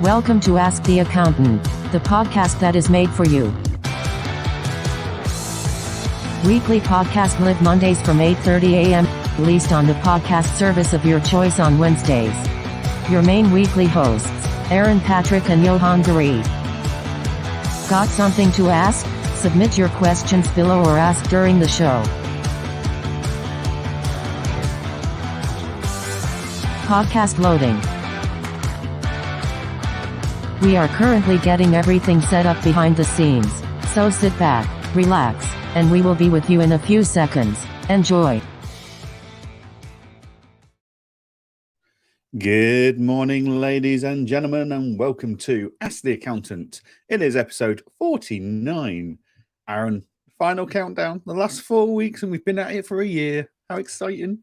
Welcome to Ask the Accountant, the podcast that is made for you. Weekly podcast live Mondays from 8:30 a.m., released on the podcast service of your choice on Wednesdays. Your main weekly hosts, Aaron, Patrick, and Johann. Got something to ask? Submit your questions below or ask during the show. Podcast loading. We are currently getting everything set up behind the scenes, so sit back, relax, and we will be with you in a few seconds. Enjoy. Good morning, ladies and gentlemen, and welcome to Ask the Accountant. It is episode 49. Aaron, final countdown, the last 4 weeks, and we've been at it for a year. How exciting.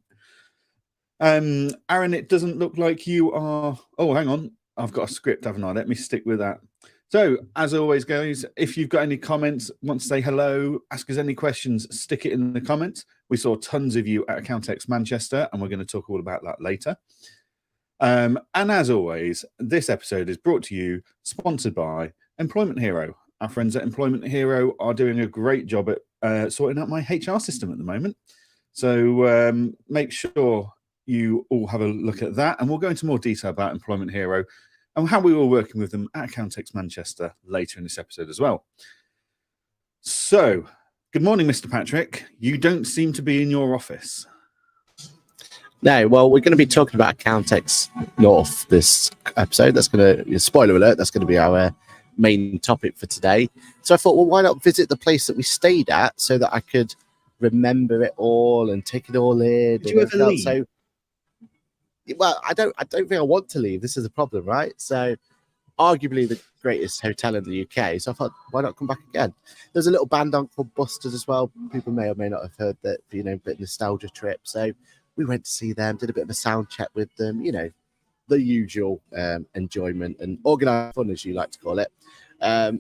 Aaron, it doesn't look like you are... Oh, hang on. I've got a script, haven't I? Let me stick with that. So, as always, guys, if you've got any comments, want to say hello, ask us any questions, stick it in the comments. We saw tons of you at Accountex Manchester, and we're going to talk all about that later. And as always, this episode is brought to you, sponsored by Employment Hero. Our friends at Employment Hero are doing a great job at sorting out my HR system at the moment. So make sure you all have a look at that, and we'll go into more detail about Employment Hero and how we were working with them at Accountex Manchester later in this episode as well. So, good morning, Mr. Patrick. You don't seem to be in your office. No, well, we're going to be talking about Accountex North this episode. That's going to, spoiler alert, that's going to be our main topic for today. So I thought, well, why not visit the place that we stayed at so that I could remember it all and take it all in. Did you ever leave? So, well, I don't think I want to leave. This is a problem, right? So, arguably the greatest hotel in the UK. So I thought, why not come back again? There's a little band on called Busters as well. People may or may not have heard that, you know, a bit nostalgia trip. So we went to see them, did a bit of a sound check with them, you know, the usual enjoyment and organised fun, as you like to call it.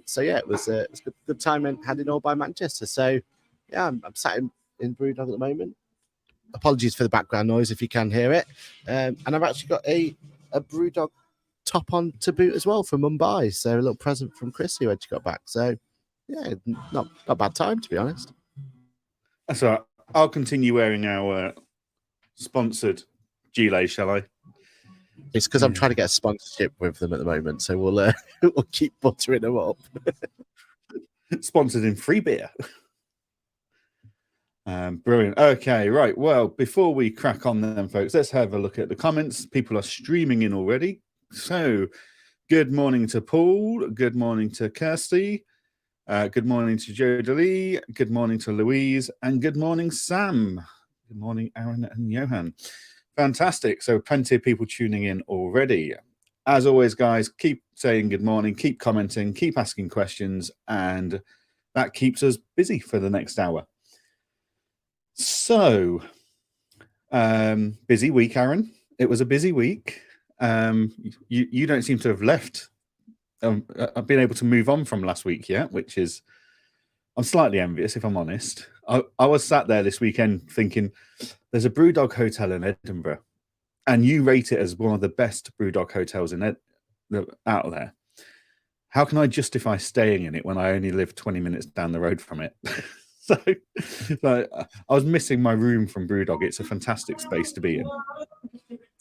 So yeah, it was a good time and heading all by Manchester. So yeah, I'm sat in Brewdog at the moment. Apologies for the background noise if you can hear it. And I've actually got a Brewdog top on to boot as well from Mumbai. So a little present from Chris who had got back. So yeah, not a bad time, to be honest. That's all right. I'll continue wearing our sponsored gilet, shall I? It's because I'm trying to get a sponsorship with them at the moment. So we'll keep buttering them up. Sponsored in free beer. Brilliant. Okay, right. Well, before we crack on then, folks, let's have a look at the comments. People are streaming in already. So, good morning to Paul. Good morning to Kirsty. Good morning to Jodelie. Good morning to Louise. And good morning, Sam. Good morning, Aaron and Johann. Fantastic. So, plenty of people tuning in already. As always, guys, keep saying good morning, keep commenting, keep asking questions, and that keeps us busy for the next hour. So, busy week, Aaron. It was a busy week. You don't seem to have left. I've been able to move on from last week yet, which is, I'm slightly envious, if I'm honest. I was sat there this weekend thinking, there's a Brewdog hotel in Edinburgh, and you rate it as one of the best Brewdog hotels out there. How can I justify staying in it when I only live 20 minutes down the road from it? So I was missing my room from Brewdog. It's a fantastic space to be in.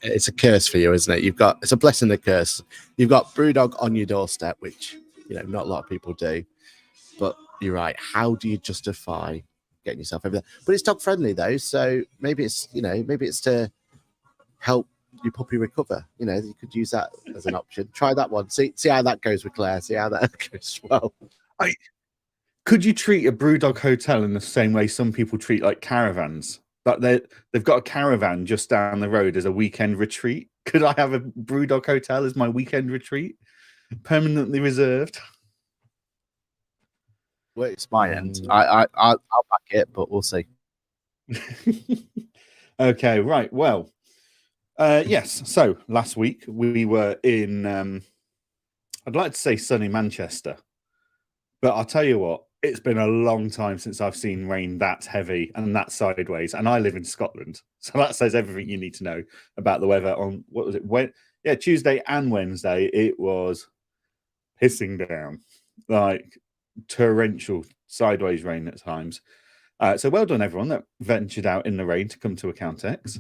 It's a curse for you, isn't it? It's a blessing and a curse. You've got Brewdog on your doorstep, which, you know, not a lot of people do. But you're right. How do you justify getting yourself over there? But it's dog friendly though, so maybe it's to help your puppy recover. You know, you could use that as an option. Try that one. See how that goes with Claire. See how that goes as well. Could you treat a Brewdog hotel in the same way some people treat like caravans? Like they've got a caravan just down the road as a weekend retreat. Could I have a Brewdog hotel as my weekend retreat, permanently reserved? Well, it's my end. I'll back it, but we'll see. Okay, right. Well, yes. So last week we were in, I'd like to say sunny Manchester, but I'll tell you what, it's been a long time since I've seen rain that heavy and that sideways, and I live in Scotland, so that says everything you need to know about the weather on, what was it, yeah, Tuesday and Wednesday, it was pissing down, like torrential sideways rain at times. So well done, everyone that ventured out in the rain to come to Accountex.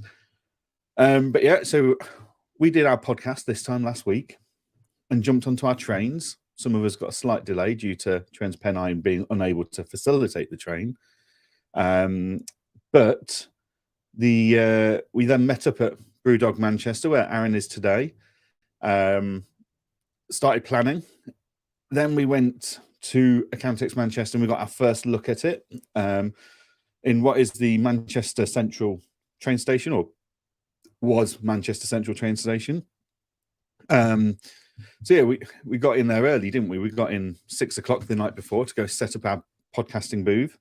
But yeah, so we did our podcast this time last week and jumped onto our trains. Some of us got a slight delay due to TransPennine being unable to facilitate the train. But we then met up at Brewdog Manchester, where Aaron is today. Started planning. Then we went to Accountex Manchester and we got our first look at it in what is the Manchester Central train station, or was Manchester Central train station. So yeah, we got in there early, didn't we? We got in 6 o'clock the night before to go set up our podcasting booth,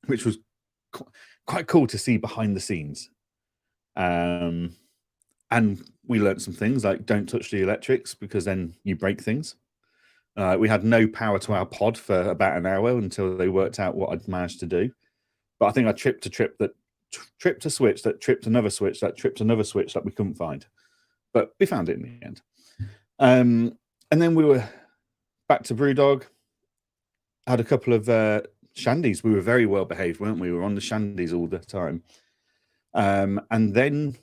which was quite cool to see behind the scenes. And we learned some things like don't touch the electrics because then you break things. We had no power to our pod for about an hour until they worked out what I'd managed to do. But I think I tripped a switch that tripped another switch that tripped another switch that we couldn't find. But we found it in the end. And then we were back to Brewdog, had a couple of shandies. We were very well behaved, weren't we? We were on the shandies all the time. And then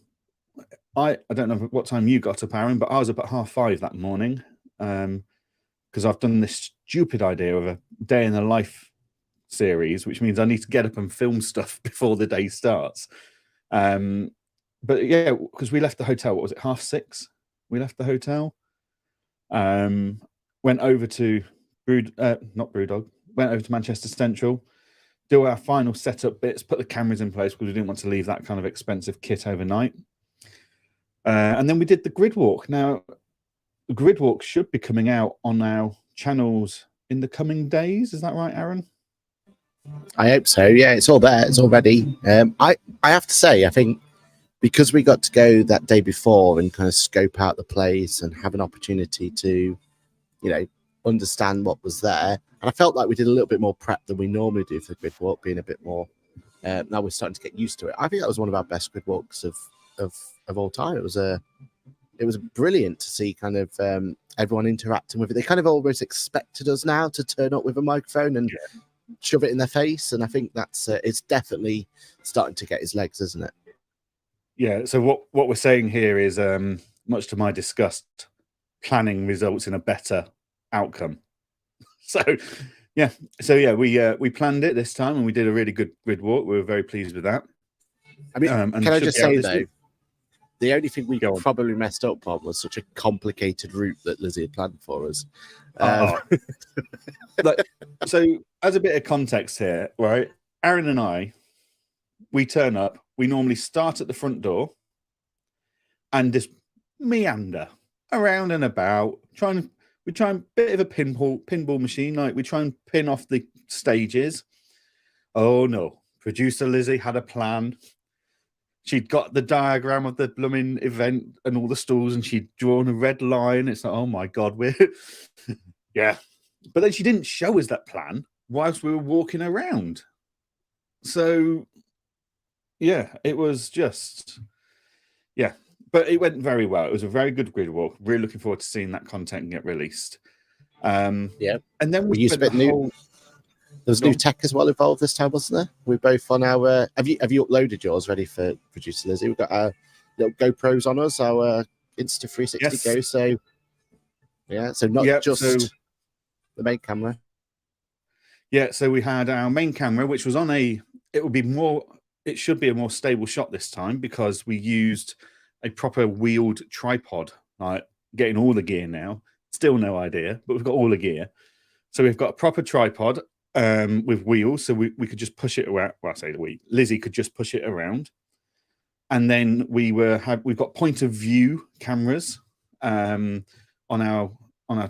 I don't know what time you got up, Aaron, but I was up at 5:30 that morning because I've done this stupid idea of a day in the life series, which means I need to get up and film stuff before the day starts. But yeah, because we left the hotel, what was it, 6:30? We left the hotel. Went over to not Brewdog, went over to Manchester Central, do our final setup bits, put the cameras in place because we didn't want to leave that kind of expensive kit overnight. And then we did the grid walk. Now, the grid walk should be coming out on our channels in the coming days. Is that right, Aaron? I hope so. Yeah, it's all there. It's all ready. I have to say, I think because we got to go that day before and kind of scope out the place and have an opportunity to, understand what was there. And I felt like we did a little bit more prep than we normally do for the grid walk, being a bit more. Now we're starting to get used to it. I think that was one of our best grid walks of all time. It was brilliant to see kind of everyone interacting with it. They kind of almost expected us now to turn up with a microphone and shove it in their face. And I think that's it's definitely starting to get his legs, isn't it? Yeah. So what we're saying here is, much to my disgust, planning results in a better outcome. So we planned it this time and we did a really good grid walk. We were very pleased with that. I mean, can I just say though, the only thing we probably messed up on was such a complicated route that Lizzie had planned for us. So as a bit of context here, right? Aaron and I, we turn up. We normally start at the front door and just meander around and about, we try and bit of a pinball machine, like we try and pin off the stages. Oh no, producer Lizzie had a plan. She'd got the diagram of the blooming event and all the stalls, and she'd drawn a red line. It's like, oh my God, we're yeah. But then she didn't show us that plan whilst we were walking around. So yeah, it was just but it went very well. It was a very good grid walk. Really looking forward to seeing that content get released. And then we spent there was new tech as well involved this time, wasn't there? We're both on our. Have you uploaded yours ready for producer Lizzie? We've got our little GoPros on us, our Insta 360 Go. So so not just the main camera. Yeah, so we had our main camera, which was on it should be a more stable shot this time because we used a proper wheeled tripod, like getting all the gear now. Still no idea, but we've got all the gear. So we've got a proper tripod with wheels, so we could just push it around. Well, I say Lizzie could just push it around. And then we've got point of view cameras on our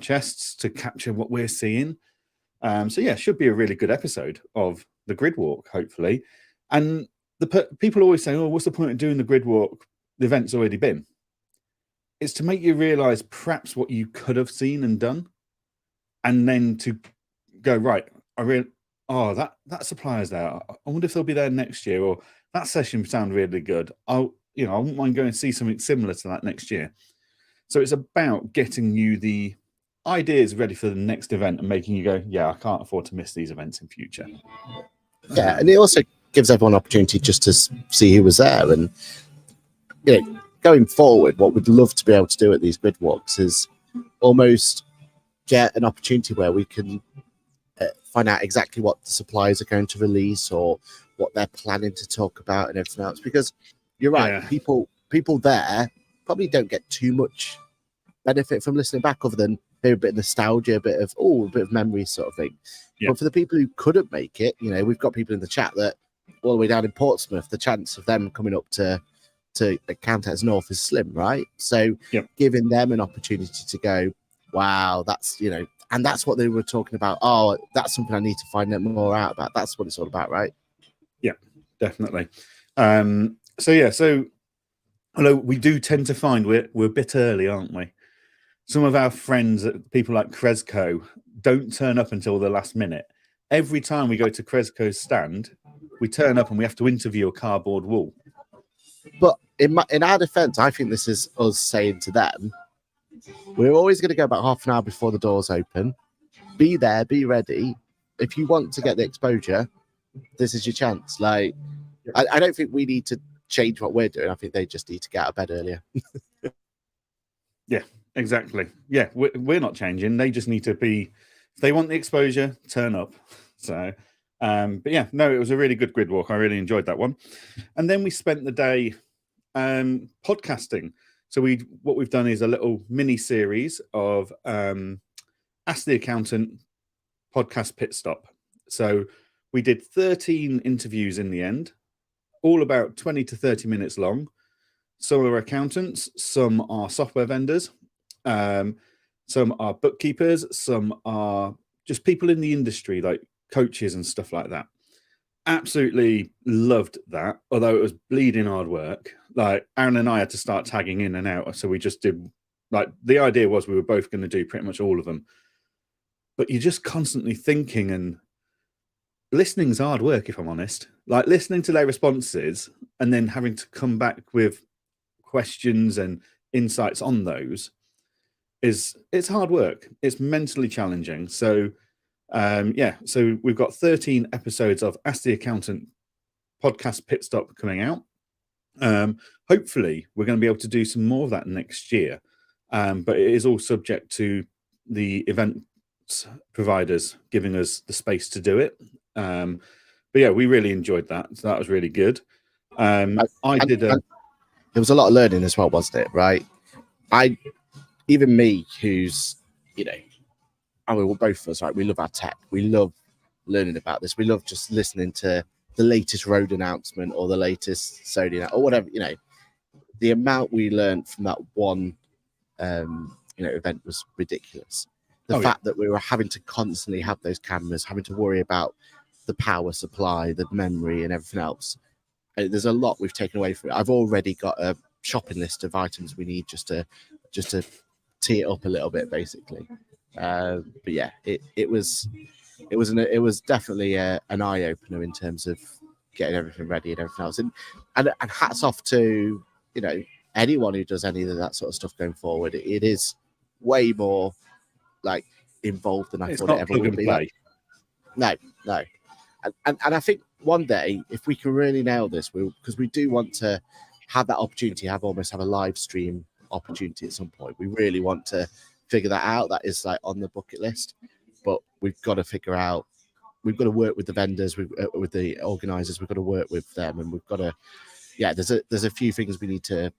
chests to capture what we're seeing. So yeah, should be a really good episode of the grid walk, hopefully. And people always say, "Oh, what's the point of doing the grid walk? The event's already been." It's to make you realise perhaps what you could have seen and done, and then to go right. That supplier's there. I wonder if they'll be there next year, or that session sounded really good. I wouldn't mind going and see something similar to that next year. So it's about getting you the ideas ready for the next event and making you go, yeah, I can't afford to miss these events in future. Yeah, and it also gives everyone an opportunity just to see who was there. And going forward, what we'd love to be able to do at these grid walks is almost get an opportunity where we can find out exactly what the suppliers are going to release or what they're planning to talk about and everything else. Because you're right, people there probably don't get too much benefit from listening back, other than maybe a bit of nostalgia, a bit of memory sort of thing. But for the people who couldn't make it, we've got people in the chat that all the way down in Portsmouth, the chance of them coming up to Countess North is slim, right? So giving them an opportunity to go, wow, that's and that's what they were talking about. Oh, that's something I need to find out more out about. That's what it's all about, right? Yeah, definitely. So although we do tend to find we're a bit early, aren't we? Some of our friends, people like Cresco, don't turn up until the last minute. Every time we go to Cresco's stand, we turn up and we have to interview a cardboard wall. But in our defense, I think this is us saying to them, we're always going to go about half an hour before the doors open. Be there, be ready. If you want to get the exposure, this is your chance. Like, I don't think we need to change what we're doing. I think they just need to get out of bed earlier. Yeah, exactly. Yeah, we're not changing. They just need to be, if they want the exposure, turn up. So, but yeah, no, it was a really good grid walk. I really enjoyed that one. And then we spent the day podcasting. So what we've done is a little mini series of Ask the Accountant podcast pit stop. So we did 13 interviews in the end, all about 20 to 30 minutes long. Some are accountants, some are software vendors, some are bookkeepers, some are just people in the industry, like coaches and stuff like that. Absolutely loved that, although it was bleeding hard work. Like Aaron and I had to start tagging in and out, so we just did, like, the idea was we were both going to do pretty much all of them. But you're just constantly thinking, and listening's hard work, if I'm honest. Like listening to their responses and then having to come back with questions and insights on those it's hard work. It's mentally challenging. So so we've got 13 episodes of Ask the Accountant podcast pit stop coming out. Hopefully we're going to be able to do some more of that next year, but it is all subject to the event providers giving us the space to do it. But yeah, we really enjoyed that. So that was really good. There was a lot of learning as well, wasn't it? Right. Even me, who's, well, both of us, right? We love our tech. We love learning about this. We love just listening to the latest road announcement or the latest Sony or whatever, the amount we learned from that one, event was ridiculous. The fact that we were having to constantly have those cameras, having to worry about the power supply, the memory and everything else. There's a lot we've taken away from it. I've already got a shopping list of items we need just to tee it up a little bit, basically. But yeah, it was definitely an eye opener in terms of getting everything ready and everything else. And hats off to anyone who does any of that sort of stuff going forward. It is way more like involved than I thought it ever would be. No. And I think one day, if we can really nail this, because we do want to have that opportunity, almost have a live stream opportunity at some point. We really want to figure that out. That is like on the bucket list, but we've got to figure out. We've got to work with the vendors, with the organisers. We've got to work with them, and we've got to. Yeah, there's a few things we need to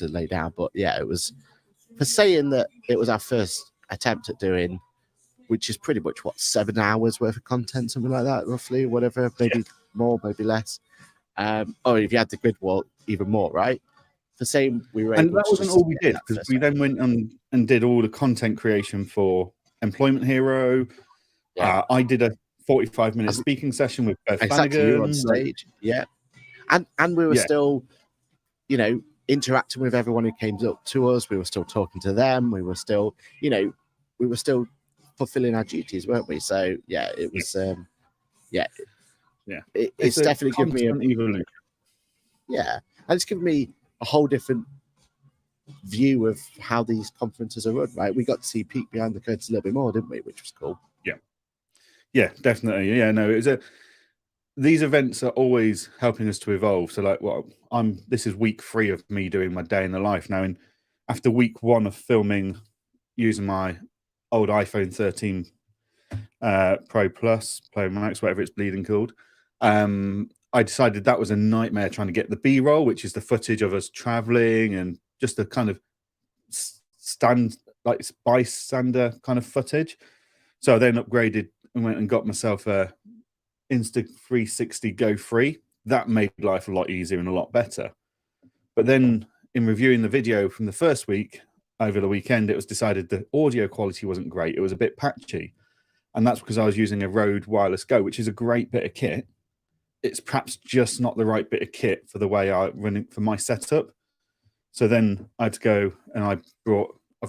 lay down. But yeah, it was for saying that it was our first attempt at doing, which is pretty much 7 hours worth of content, something like that, roughly, whatever, maybe more, maybe less. Or if you had the grid walk, even more, right? For saying we were, and that wasn't all we did, because we then went on and did all the content creation for Employment Hero. Yeah. I did a 45-minute speaking session with Beth Flanagan. You were on stage, yeah, and we were still, interacting with everyone who came up to us. We were still talking to them. We were still, fulfilling our duties, weren't we? So yeah, it was, it's definitely given me evolution. Yeah, and it's given me a whole different view of how these conferences are run, right? We got to see peek behind the curtains a little bit more, didn't we? Which was cool. Yeah, definitely. Yeah, no, these events are always helping us to evolve. So like, this is week 3 of me doing my day in the life now. And after week 1 of filming using my old iPhone 13 Pro Plus, Pro Max, whatever it's bleeding called, I decided that was a nightmare trying to get the B-roll, which is the footage of us traveling and just the kind of bystander kind of footage. So I then upgraded and went and got myself a Insta360 Go 3. That made life a lot easier and a lot better. But then in reviewing the video from the first week over the weekend, it was decided the audio quality wasn't great. It was a bit patchy. And that's because I was using a Rode Wireless Go, which is a great bit of kit. It's perhaps just not the right bit of kit for the way I run it for my setup. So then I had to go and I've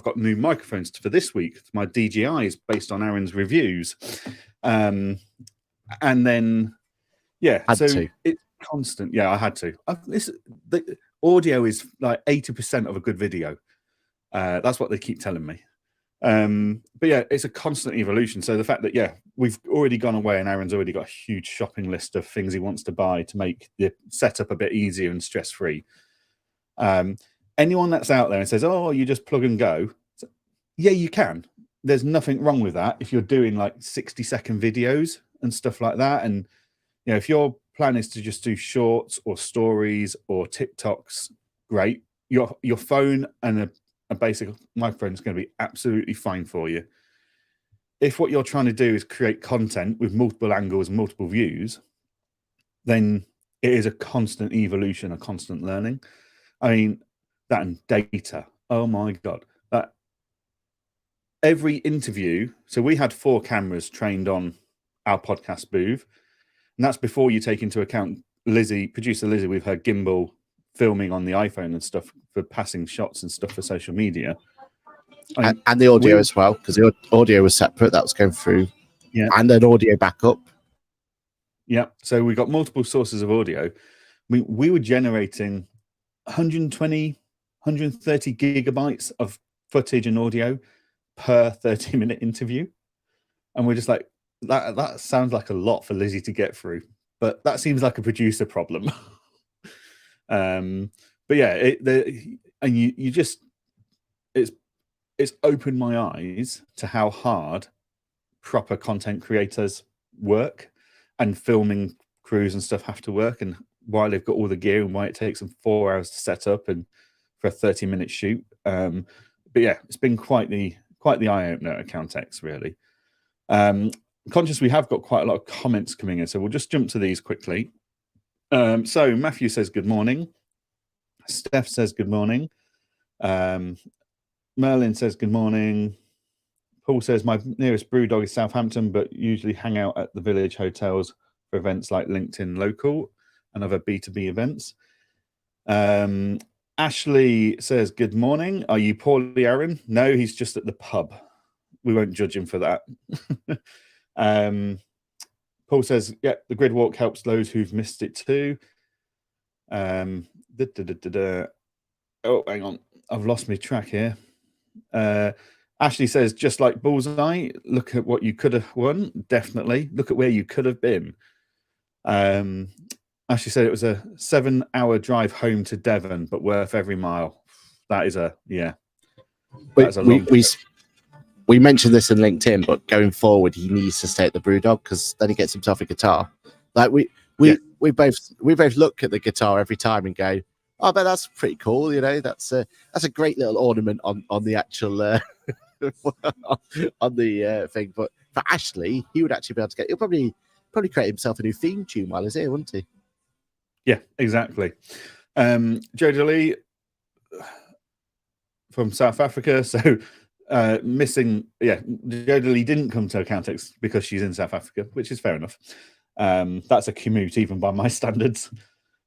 got new microphones for this week, my DJIs based on Aaron's reviews. And then, it's constant. Yeah, I had to. The audio is like 80% of a good video. That's what they keep telling me. But yeah, it's a constant evolution. So the fact that, we've already gone away and Aaron's already got a huge shopping list of things he wants to buy to make the setup a bit easier and stress-free. Anyone that's out there and says, oh, you just plug and go. Yeah, you can. There's nothing wrong with that if you're doing like 60-second videos and stuff like that. And, if your plan is to just do shorts or stories or TikToks, great. Your phone and a basic microphone is going to be absolutely fine for you. If what you're trying to do is create content with multiple angles and multiple views, then it is a constant evolution, a constant learning. I mean, that and data. Oh my God. Every interview, so we had 4 cameras trained on our podcast booth, and that's before you take into account producer Lizzie with her gimbal filming on the iPhone and stuff for passing shots and stuff for social media. And the audio as well, because the audio was separate. That was going through, and an audio backup. Yeah, so we got multiple sources of audio. We were generating 120, 130 gigabytes of footage and audio per 30-minute interview. And we're just like, that sounds like a lot for Lizzie to get through, but that seems like a producer problem. But yeah, it's opened my eyes to how hard proper content creators work and filming crews and stuff have to work, and why they've got all the gear and why it takes them 4 hours to set up and for a 30-minute shoot. But yeah, it's been quite the eye-opener at Countex, really. Conscious we have got quite a lot of comments coming in, so we'll just jump to these quickly. So Matthew says good morning. Steph says good morning. Merlin says good morning. Paul says my nearest brew dog is Southampton, but usually hang out at the village hotels for events like LinkedIn Local and other B2B events. Ashley says good morning. Are you poorly, Aaron? No, he's just at the pub. We won't judge him for that. Paul says, yeah, the grid walk helps those who've missed it too. Oh, hang on. I've lost my track here. Ashley says, just like Bullseye, look at what you could have won. Definitely. Look at where you could have been. Ashley said it was a 7-hour drive home to Devon, but worth every mile. That is we mentioned this in LinkedIn, but going forward, he needs to stay at the Brewdog because then he gets himself a guitar. Like we both look at the guitar every time and go, "Oh, but that's pretty cool." That's a great little ornament on the actual on the thing. But for Ashley, he would actually be able to he'll probably create himself a new theme tune while he's here, wouldn't he? Yeah, exactly. Jodie Lee from South Africa. So Jodie Lee didn't come to Countex because she's in South Africa, which is fair enough. That's a commute even by my standards.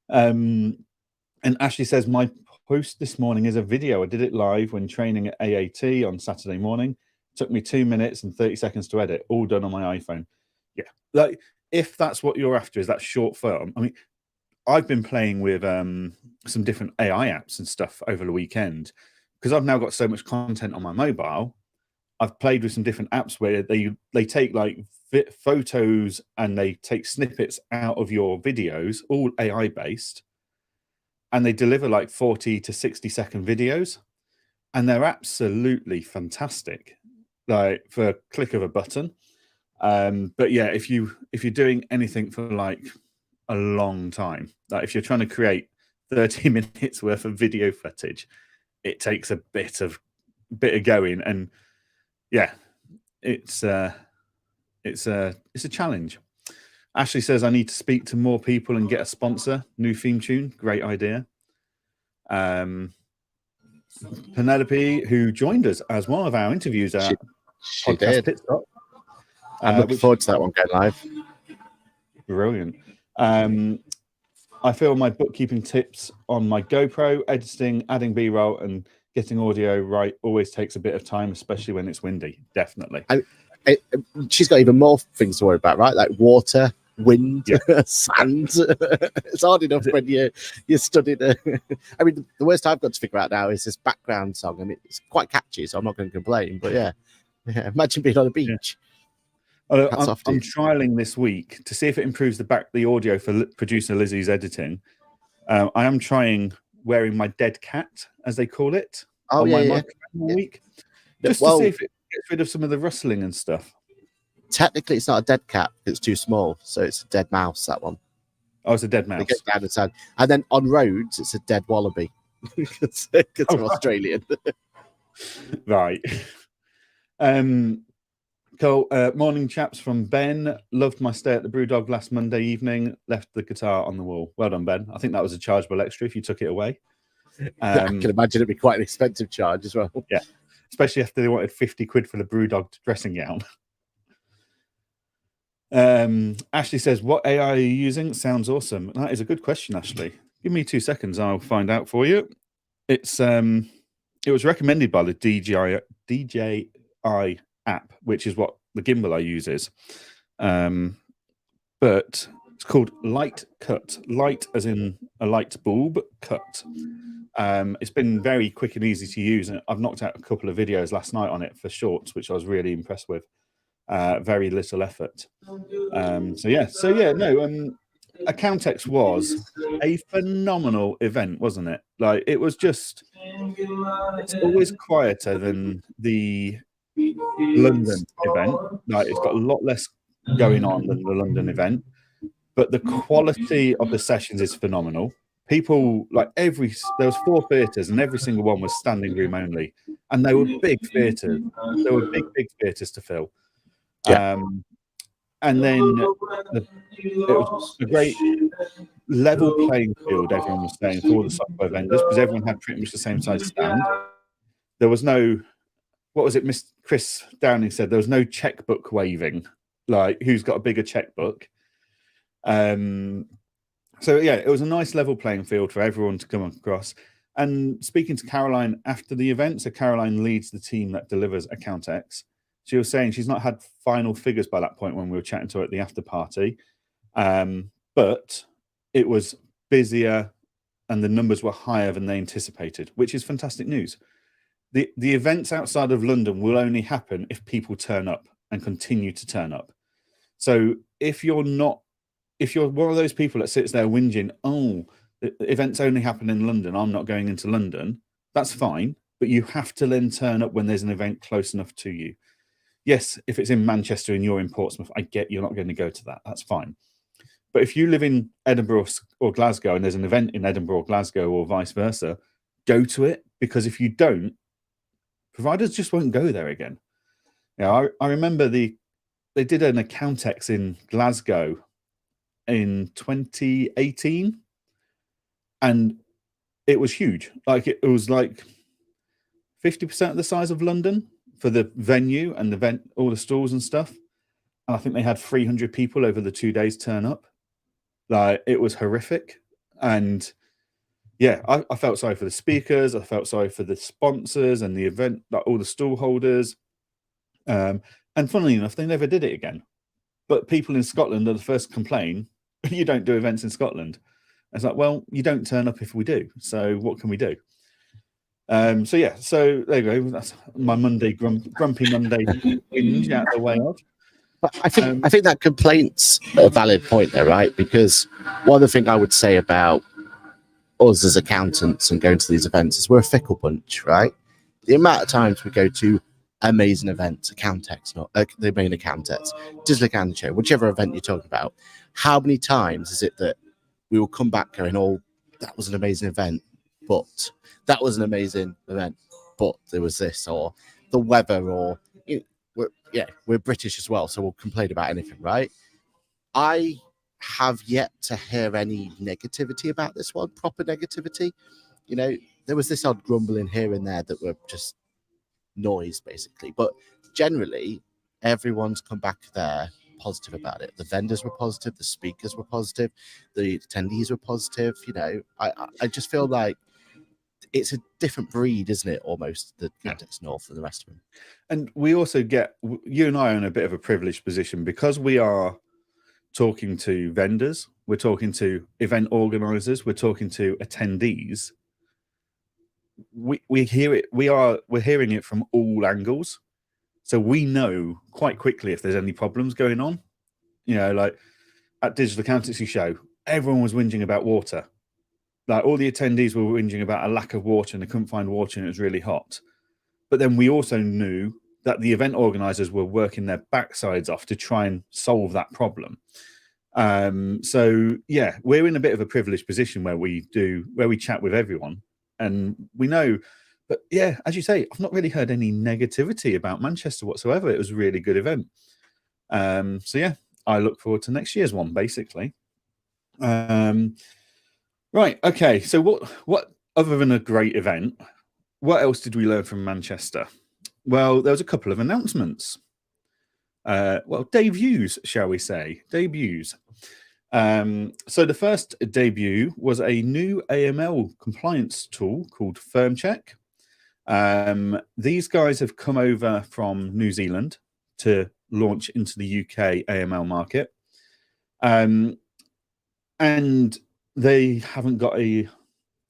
And Ashley says, my post this morning is a video. I did it live when training at AAT on Saturday morning. It took me 2 minutes and 30 seconds to edit, all done on my iPhone. Yeah, like if that's what you're after, is that short form. I mean, I've been playing with some different AI apps and stuff over the weekend, because I've now got so much content on my mobile, I've played with some different apps where they take like photos and they take snippets out of your videos, all AI based, and they deliver like 40 to 60-second videos, and they're absolutely fantastic, like for a click of a button. But yeah, if you're doing anything for like a long time, like if you're trying to create 30 minutes worth of video footage, it takes a bit of going, and yeah, it's a challenge. Ashley says, I need to speak to more people and get a sponsor. New theme tune, great idea. Penelope, who joined us as one of our interviews at she Podcast did. Pit Stop. I'm looking forward to that one going live. Brilliant. I feel my bookkeeping tips on my GoPro, editing, adding B-roll, and getting audio right always takes a bit of time, especially when it's windy. Definitely. She's got even more things to worry about, right? Like water, wind, sand. It's hard enough when you're studying. I mean, the worst I've got to figure out now is this background song, and it's quite catchy, so I'm not going to complain. But yeah, imagine being on a beach. I'm trialing this week to see if it improves the audio for producer Lizzie's editing. I am trying wearing my dead cat, as they call it, on my microphone all week, just to see if it gets rid of some of the rustling and stuff. Technically, it's not a dead cat; it's too small, so it's a dead mouse. That one. Oh, it's a dead mouse. They get down the side, and then on roads, it's a dead wallaby because they're Australian. Right. Cool. Morning, chaps, from Ben. Loved my stay at the Brewdog last Monday evening. Left the guitar on the wall. Well done, Ben. I think that was a chargeable extra if you took it away. I can imagine it'd be quite an expensive charge as well. Yeah, especially after they wanted 50 quid for the Brewdog dressing gown. Ashley says, what AI are you using? Sounds awesome. That is a good question, Ashley. Give me 2 seconds. I'll find out for you. It was recommended by the DJI app, which is what the gimbal I use is. But it's called Light Cut. Light as in a light bulb cut. It's been very quick and easy to use, and I've knocked out a couple of videos last night on it for shorts, which I was really impressed with. Very little effort. Accountex was a phenomenal event, wasn't it? Like, it was just, it's always quieter than the London event. Like, it's got a lot less going on than the London event, but the quality of the sessions is phenomenal. People, like, there was 4 theatres, and every single one was standing room only, and they were big theatres. There were big theatres to fill. And then it was a great level playing field, everyone was saying, for all the software vendors, because everyone had pretty much the same size stand. There was no, what was it, Miss Chris Downing said, there was no checkbook waving, like who's got a bigger checkbook. So yeah, it was a nice level playing field for everyone to come across. And speaking to Caroline after the event, so Caroline leads the team that delivers Accountex. She was saying she's not had final figures by that point when we were chatting to her at the after party, but it was busier and the numbers were higher than they anticipated, which is fantastic news. The events outside of London will only happen if people turn up and continue to turn up. So if you're one of those people that sits there whinging, oh, the events only happen in London, I'm not going into London, that's fine, but you have to then turn up when there's an event close enough to you. Yes, if it's in Manchester and you're in Portsmouth, I get you're not going to go to that. That's fine. But if you live in Edinburgh or Glasgow and there's an event in Edinburgh or Glasgow or vice versa, go to it, because if you don't, providers just won't go there again. Yeah, I remember they did an Accountex in Glasgow in 2018, and it was huge. Like, it was like 50% of the size of London for the venue and all the stalls and stuff. And I think they had 300 people over the 2 days turn up. Like, it was horrific. And yeah, I felt sorry for the speakers. I felt sorry for the sponsors and the event, like all the stall holders. And funnily enough, they never did it again. But people in Scotland are the first to complain, you don't do events in Scotland. It's like, well, you don't turn up if we do. So what can we do? So yeah, so there you go. That's my Monday grumpy Monday whinge out the way of. But I think that complaint's a valid point there, right? Because one other thing I would say about us as accountants and going to these events is we're a fickle bunch, right? The amount of times we go to amazing events, Accountex, not the main Accountex, Digital Accounting Show, whichever event you're talking about, how many times is it that we will come back going, oh, that was an amazing event, but that was an amazing event, but there was this, or the weather, or we're British as well, so we'll complain about anything, right? I have yet to hear any negativity about this one, proper negativity. You know, there was this odd grumbling here and there that were just noise, basically. But generally, everyone's come back there positive about it. The vendors were positive, the speakers were positive, the attendees were positive. You know, I just feel like it's a different breed, isn't it? Almost the Accountex North and the rest of them. And we also get, you and I are in a bit of a privileged position because we are talking to vendors, we're talking to event organizers, we're talking to attendees. We hear it, we're hearing it from all angles. So we know quite quickly if there's any problems going on. You know, like at Digital Accountancy Show, everyone was whinging about water. Like all the attendees were whinging about a lack of water and they couldn't find water and it was really hot. But then we also knew that the event organizers were working their backsides off to try and solve that problem. So yeah, we're in a bit of a privileged position where we chat with everyone and we know, but yeah, as you say, I've not really heard any negativity about Manchester whatsoever. It was a really good event. So yeah, I look forward to next year's one, basically. Right. Okay. So what other than a great event, what else did we learn from Manchester? Well, there was a couple of announcements. Well, debuts, shall we say? Debuts. So the first debut was a new AML compliance tool called FirmCheck. These guys have come over from New Zealand to launch into the UK AML market. And they haven't got a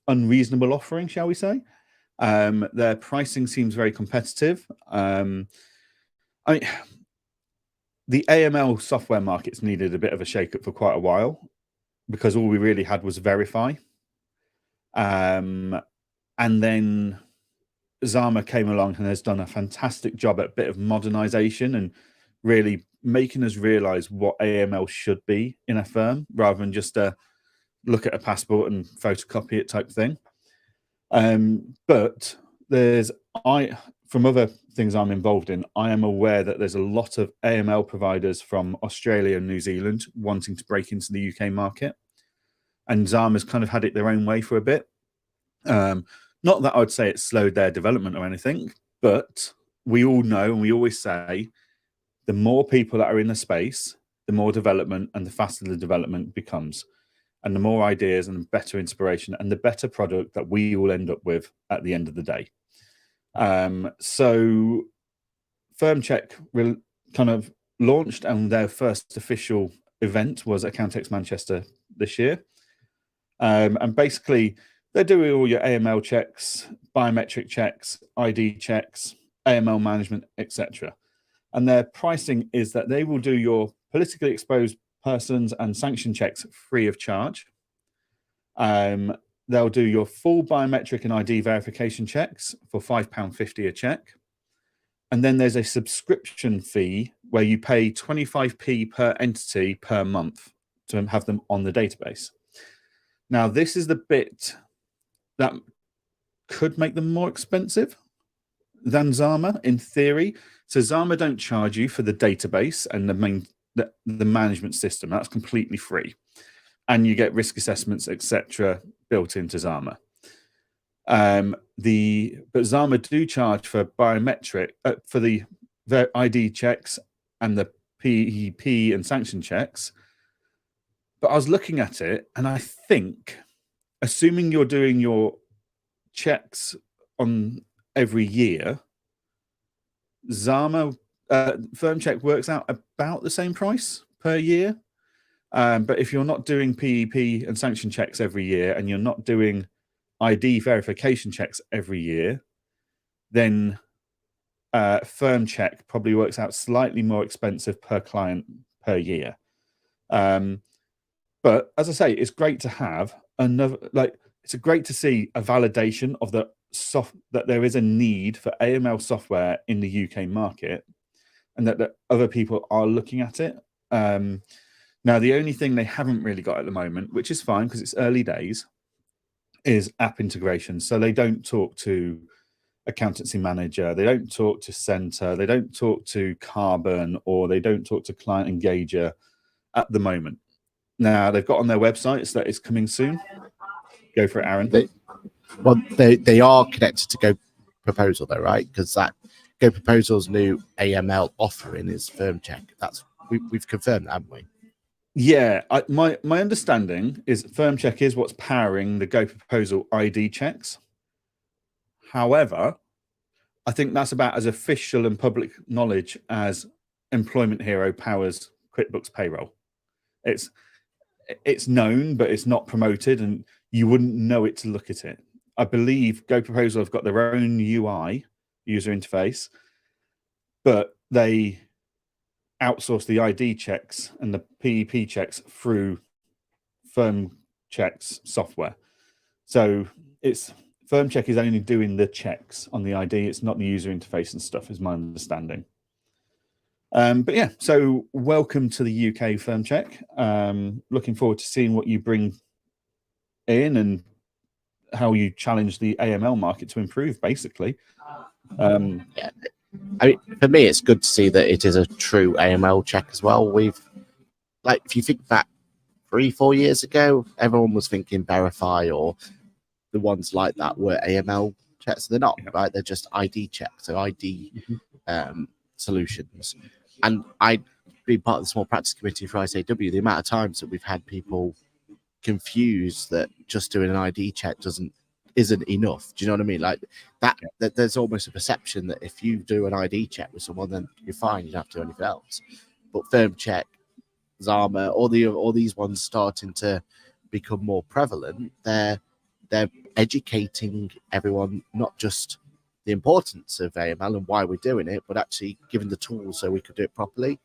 unreasonable offering, shall we say. Their pricing seems very competitive. The AML software markets needed a bit of a shake-up for quite a while because all we really had was Verify. And then Zama came along and has done a fantastic job at a bit of modernization and really making us realize what AML should be in a firm rather than just look at a passport and photocopy it type thing. But from other things I'm involved in, I am aware that there's a lot of AML providers from Australia and New Zealand wanting to break into the UK market. And Zama's kind of had it their own way for a bit. Not that I'd say it slowed their development or anything, but we all know and we always say the more people that are in the space, the more development and the faster the development becomes. And the more ideas and the better inspiration and the better product that we all end up with at the end of the day. So FirmCheck kind of launched and their first official event was Accountex Manchester this year. And basically they're doing all your AML checks, biometric checks, ID checks, AML management, etc. And their pricing is that they will do your politically exposed persons and sanction checks free of charge. They'll do your full biometric and ID verification checks for £5.50 a check. And then there's a subscription fee where you pay 25p per entity per month to have them on the database. Now, this is the bit that could make them more expensive than Zama in theory. So Zama don't charge you for the database and the management system. That's completely free. And you get risk assessments, etc., built into Zama. But Zama do charge for biometric, for the ID checks and the PEP and sanction checks. But I was looking at it and I think, assuming you're doing your checks on every year, Zama FirmCheck works out about the same price per year. But if you're not doing PEP and sanction checks every year and you're not doing ID verification checks every year, then firm check probably works out slightly more expensive per client per year. But as I say, it's great to have another, like, it's great to see a validation of that there is a need for AML software in the UK market, and that other people are looking at it. Now, the only thing they haven't really got at the moment, which is fine because it's early days, is app integration. So they don't talk to Accountancy Manager, they don't talk to Center, they don't talk to Carbon, or they don't talk to Client Engager at the moment. Now, they've got on their websites that it's coming soon. Go for it, Aaron. They are connected to Go Proposal, though, right? Because that Go Proposal's new AML offering is firm check. We've confirmed that, haven't we? Yeah, my understanding is firm check is what's powering the Go Proposal ID checks. However, I think that's about as official and public knowledge as Employment Hero powers QuickBooks Payroll. It's known, but it's not promoted, and you wouldn't know it to look at it. I believe Go Proposal have got their own UI, user interface, but they outsource the ID checks and the PEP checks through firm checks software. So firm check is only doing the checks on the ID. It's not the user interface and stuff, is my understanding. But yeah, so welcome to the UK firm check. Looking forward to seeing what you bring in and how you challenge the AML market to improve, basically. Yeah. I mean, for me, it's good to see that it is a true AML check as well. If you think back 3-4 years ago, everyone was thinking Verify or the ones like that were AML checks. They're not, right? They're just ID checks, so ID solutions. And I've been part of the small practice committee for ISAW. The amount of times that we've had people confused that just doing an ID check isn't enough. Do you know what I mean? Like that there's almost a perception that if you do an ID check with someone, then you're fine, you don't have to do anything else. But firm check, Zama, all these ones starting to become more prevalent, they're educating everyone, not just the importance of AML and why we're doing it, but actually giving the tools so we could do it properly.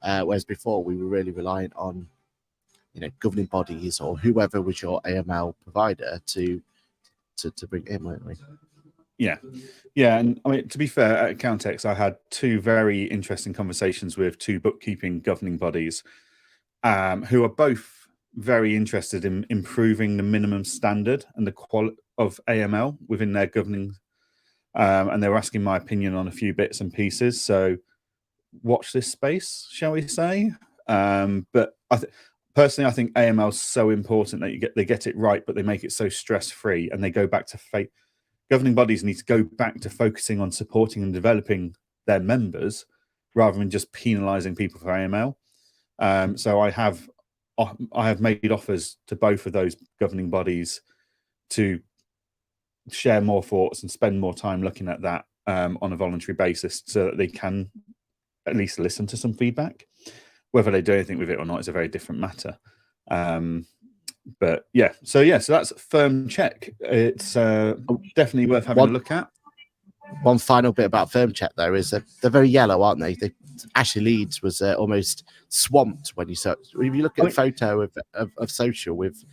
Whereas before we were really reliant on, governing bodies or whoever was your AML provider to bring in, weren't we? Yeah. And I mean, to be fair, at Accountex, I had 2 very interesting conversations with 2 bookkeeping governing bodies, who are both very interested in improving the minimum standard and the quality of AML within their governing. And they were asking my opinion on a few bits and pieces. So watch this space, shall we say? But personally, I think AML is so important that they get it right, but they make it so stress-free, and they go back to governing bodies need to go back to focusing on supporting and developing their members rather than just penalising people for AML. So I have made offers to both of those governing bodies to share more thoughts and spend more time looking at that on a voluntary basis, so that they can at least listen to some feedback. Whether they do anything with it or not is a very different matter. But yeah, so that's firm check. It's definitely worth having a look at. One final bit about firm check, though, is that they're very yellow, aren't they? Ashley Leeds was almost swamped when you search. If you look at a photo of social with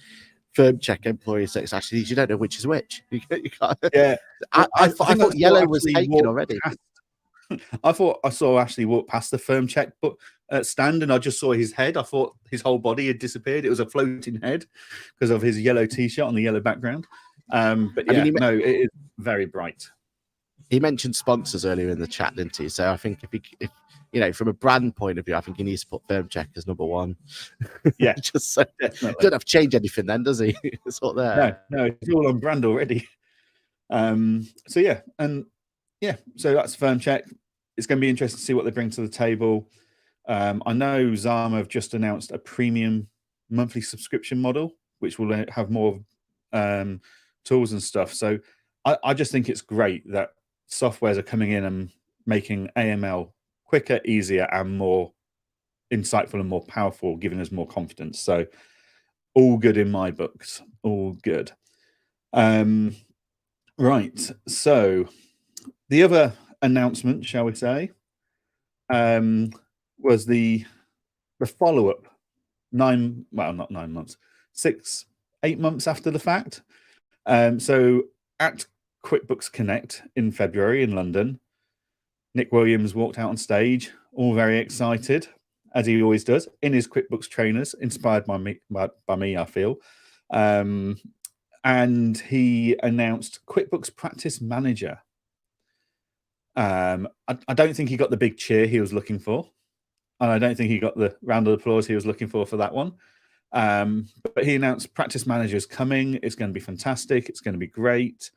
firm check employee sex Ashley Leeds, you don't know which is which. You can't, yeah, I thought yellow was taken already. I thought I saw Ashley walk past the firm check stand, and I just saw his head. I thought his whole body had disappeared. It was a floating head because of his yellow T-shirt on the yellow background. But yeah, it is very bright. He mentioned sponsors earlier in the chat, didn't he? So I think if from a brand point of view, I think he needs to put firm check as number 1. Yeah, just so definitely. Don't have to change anything then, does he? It's all there. No, it's all on brand already. So that's firm check. It's going to be interesting to see what they bring to the table. I know Zama have just announced a premium monthly subscription model, which will have more tools and stuff. So I just think it's great that softwares are coming in and making AML quicker, easier, and more insightful and more powerful, giving us more confidence. So all good in my books. All good. Right. So the other announcement, shall we say, was the follow-up not 9 months, 8 months after the fact. So at QuickBooks Connect in February in London, Nick Williams walked out on stage, all very excited, as he always does, in his QuickBooks trainers, inspired by me, I feel. And he announced QuickBooks Practice Manager. I don't think he got the big cheer he was looking for. And I don't think he got the round of applause he was looking for that one. But he announced Practice Manager is coming. It's going to be fantastic. It's going to be great.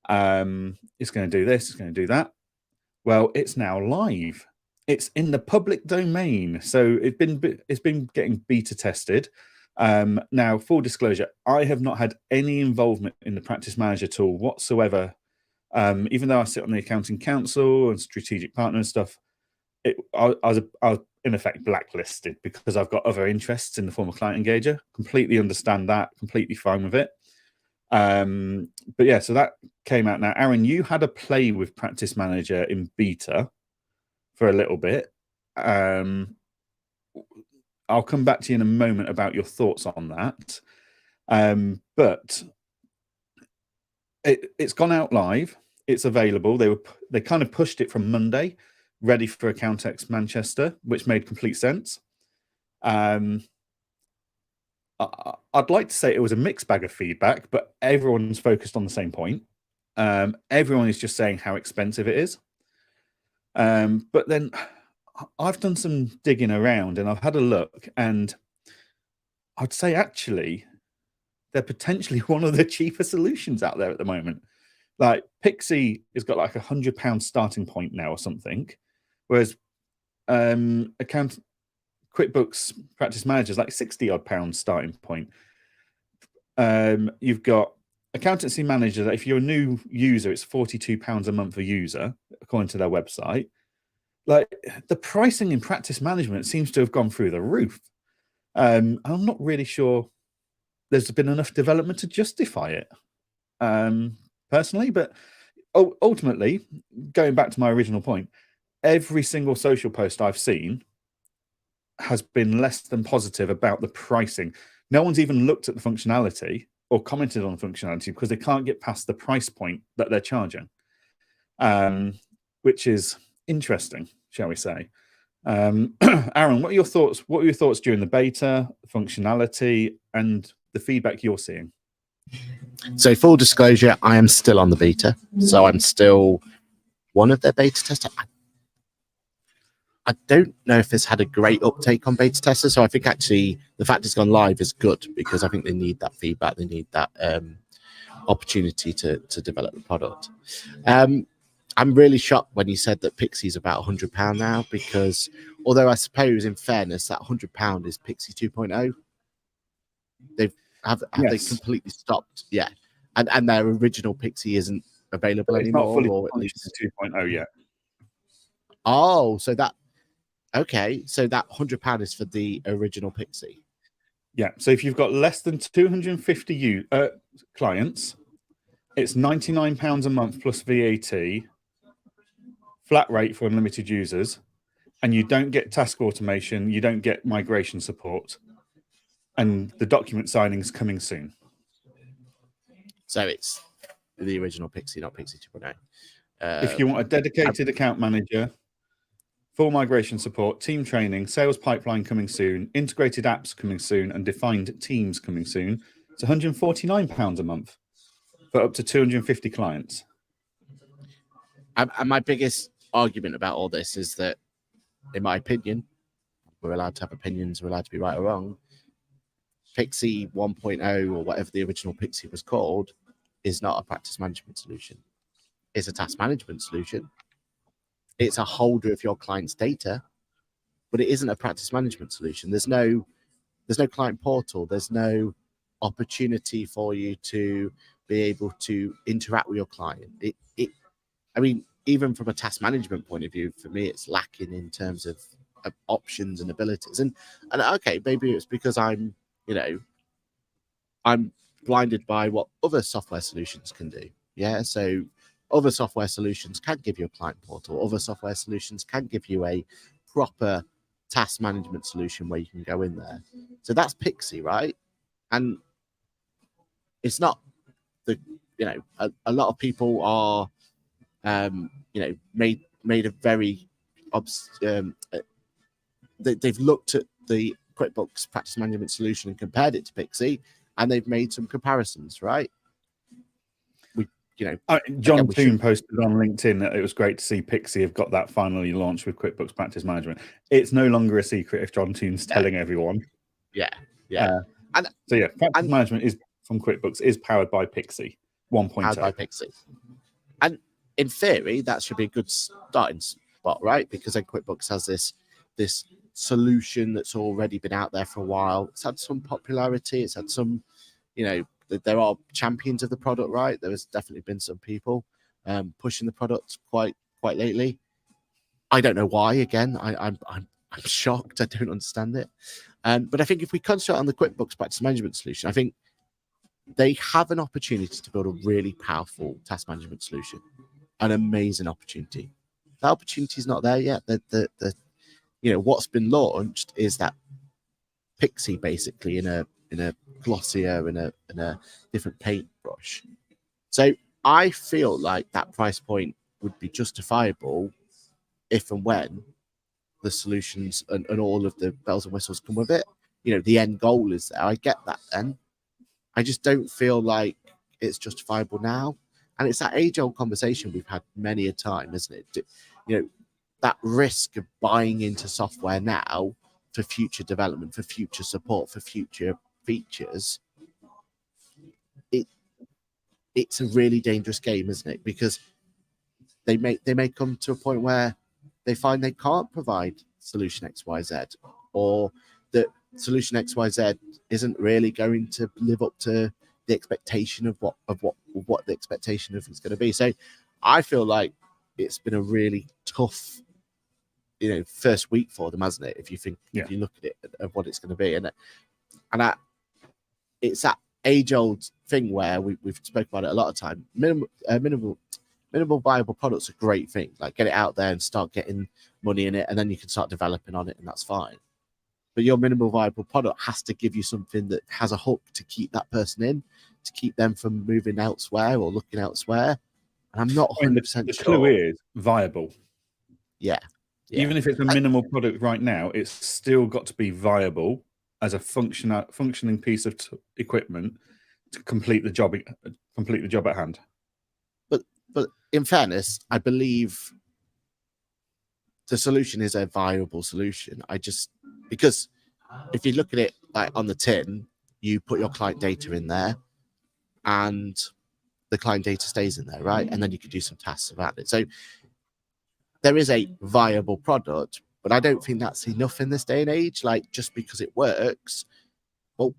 It's going to do this. It's going to do that. Well, it's now live. It's in the public domain. So it's been getting beta tested. Now, full disclosure, I have not had any involvement in the Practice Manager tool whatsoever. Even though I sit on the Accounting Council and strategic partner and stuff, I was in effect blacklisted because I've got other interests in the form of client engager. Completely understand that, completely fine with it. But yeah, so that came out now. Aaron, you had a play with Practice Manager in beta for a little bit. I'll come back to you in a moment about your thoughts on that. But it's gone out live. It's available. They kind of pushed it from Monday, ready for Accountex Manchester, which made complete sense. I'd like to say it was a mixed bag of feedback, but everyone's focused on the same point. Everyone is just saying how expensive it is. But then I've done some digging around and I've had a look, and I'd say actually they're potentially one of the cheaper solutions out there at the moment. Like Pixie has got like £100 starting point now or something, whereas QuickBooks Practice Manager is like £60-odd starting point. You've got Accountancy Manager that if you're a new user, it's £42 a month a user, according to their website. Like the pricing in practice management seems to have gone through the roof. I'm not really sure there's been enough development to justify it, personally. But ultimately, going back to my original point, every single social post I've seen has been less than positive about the pricing. No one's even looked at the functionality or commented on the functionality because they can't get past the price point that they're charging, which is interesting, shall we say. Aaron, what are your thoughts? What were your thoughts during the beta, functionality, and the feedback you're seeing? So full disclosure, I am still on the beta. So I'm still one of their beta testers. I don't know if this had a great uptake on beta testers. So I think actually the fact it's gone live is good because I think they need that feedback. They need that opportunity to develop the product. I'm really shocked when you said that Pixie's about £100 now, because although I suppose in fairness that £100 is Pixie 2.0, they completely stopped, yeah, and their original Pixie isn't available anymore, not fully or at least 2.0 yet. Oh, so that £100 is for the original Pixie. Yeah, so if you've got less than 250 clients, it's £99 a month plus VAT, flat rate for unlimited users, and you don't get task automation, you don't get migration support, and the document signing's coming soon. So it's the original Pixie, not Pixie 2.0. If you want a dedicated account manager, full migration support, team training, sales pipeline coming soon, integrated apps coming soon, and defined teams coming soon, it's £149 a month for up to 250 clients. And my biggest argument about all this is that, in my opinion, we're allowed to have opinions, we're allowed to be right or wrong. Pixie 1.0, or whatever the original Pixie was called, is not a practice management solution. It's a task management solution. It's a holder of your client's data, but it isn't a practice management solution. There's no client portal. There's no opportunity for you to be able to interact with your client. I mean, even from a task management point of view, for me, it's lacking in terms of options and abilities. And okay, maybe it's because I'm blinded by what other software solutions can do. Yeah, so other software solutions can give you a client portal. Other software solutions can give you a proper task management solution where you can go in there. So that's Pixie, right? And it's not the, a lot of people are, made a very, they've looked at the QuickBooks practice management solution and compared it to Pixie, and they've made some comparisons, right? John Toon posted on LinkedIn that it was great to see Pixie have got that finally launched with QuickBooks Practice Management. It's no longer a secret if John Toon's telling everyone. Yeah. Practice Management is from QuickBooks is powered by Pixie 1.0. Powered by Pixie. And in theory, that should be a good starting spot, right? Because then QuickBooks has this solution that's already been out there for a while. It's had some popularity. It's had some, there are champions of the product, right? There has definitely been some people pushing the product quite lately. I don't know why. Again, I'm shocked. I don't understand it. But I think if we concentrate on the QuickBooks Practice Management solution, I think they have an opportunity to build a really powerful task management solution, an amazing opportunity. That opportunity is not there yet. What's been launched is that Pixie basically in a glossier and a different paintbrush. So I feel like that price point would be justifiable if and when the solutions and all of the bells and whistles come with it. The end goal is there. I get that then. I just don't feel like it's justifiable now. And it's that age-old conversation we've had many a time, isn't it? That risk of buying into software now for future development, for future support, for future features, it's a really dangerous game, isn't it? Because they may come to a point where they find they can't provide solution XYZ, or that solution XYZ isn't really going to live up to the expectation of what the expectation of it's going to be. So I feel like it's been a really tough first week for them, hasn't it? If you look at it of what it's going to be, and it's that age-old thing where we've spoken about it a lot of time. Minimal viable products are a great thing. Like, get it out there and start getting money in it, and then you can start developing on it, and that's fine. But your minimal viable product has to give you something that has a hook to keep that person in, to keep them from moving elsewhere or looking elsewhere. And I'm not 100% sure. The clue is viable. Yeah. Even if it's a minimal product right now, it's still got to be viable as a functioning piece of equipment to complete the job at hand. But in fairness, I believe the solution is a viable solution. Because if you look at it like on the tin, you put your client data in there and the client data stays in there, right? And then you could do some tasks about it. So there is a viable product, but I don't think that's enough in this day and age. Like, just because it works, well,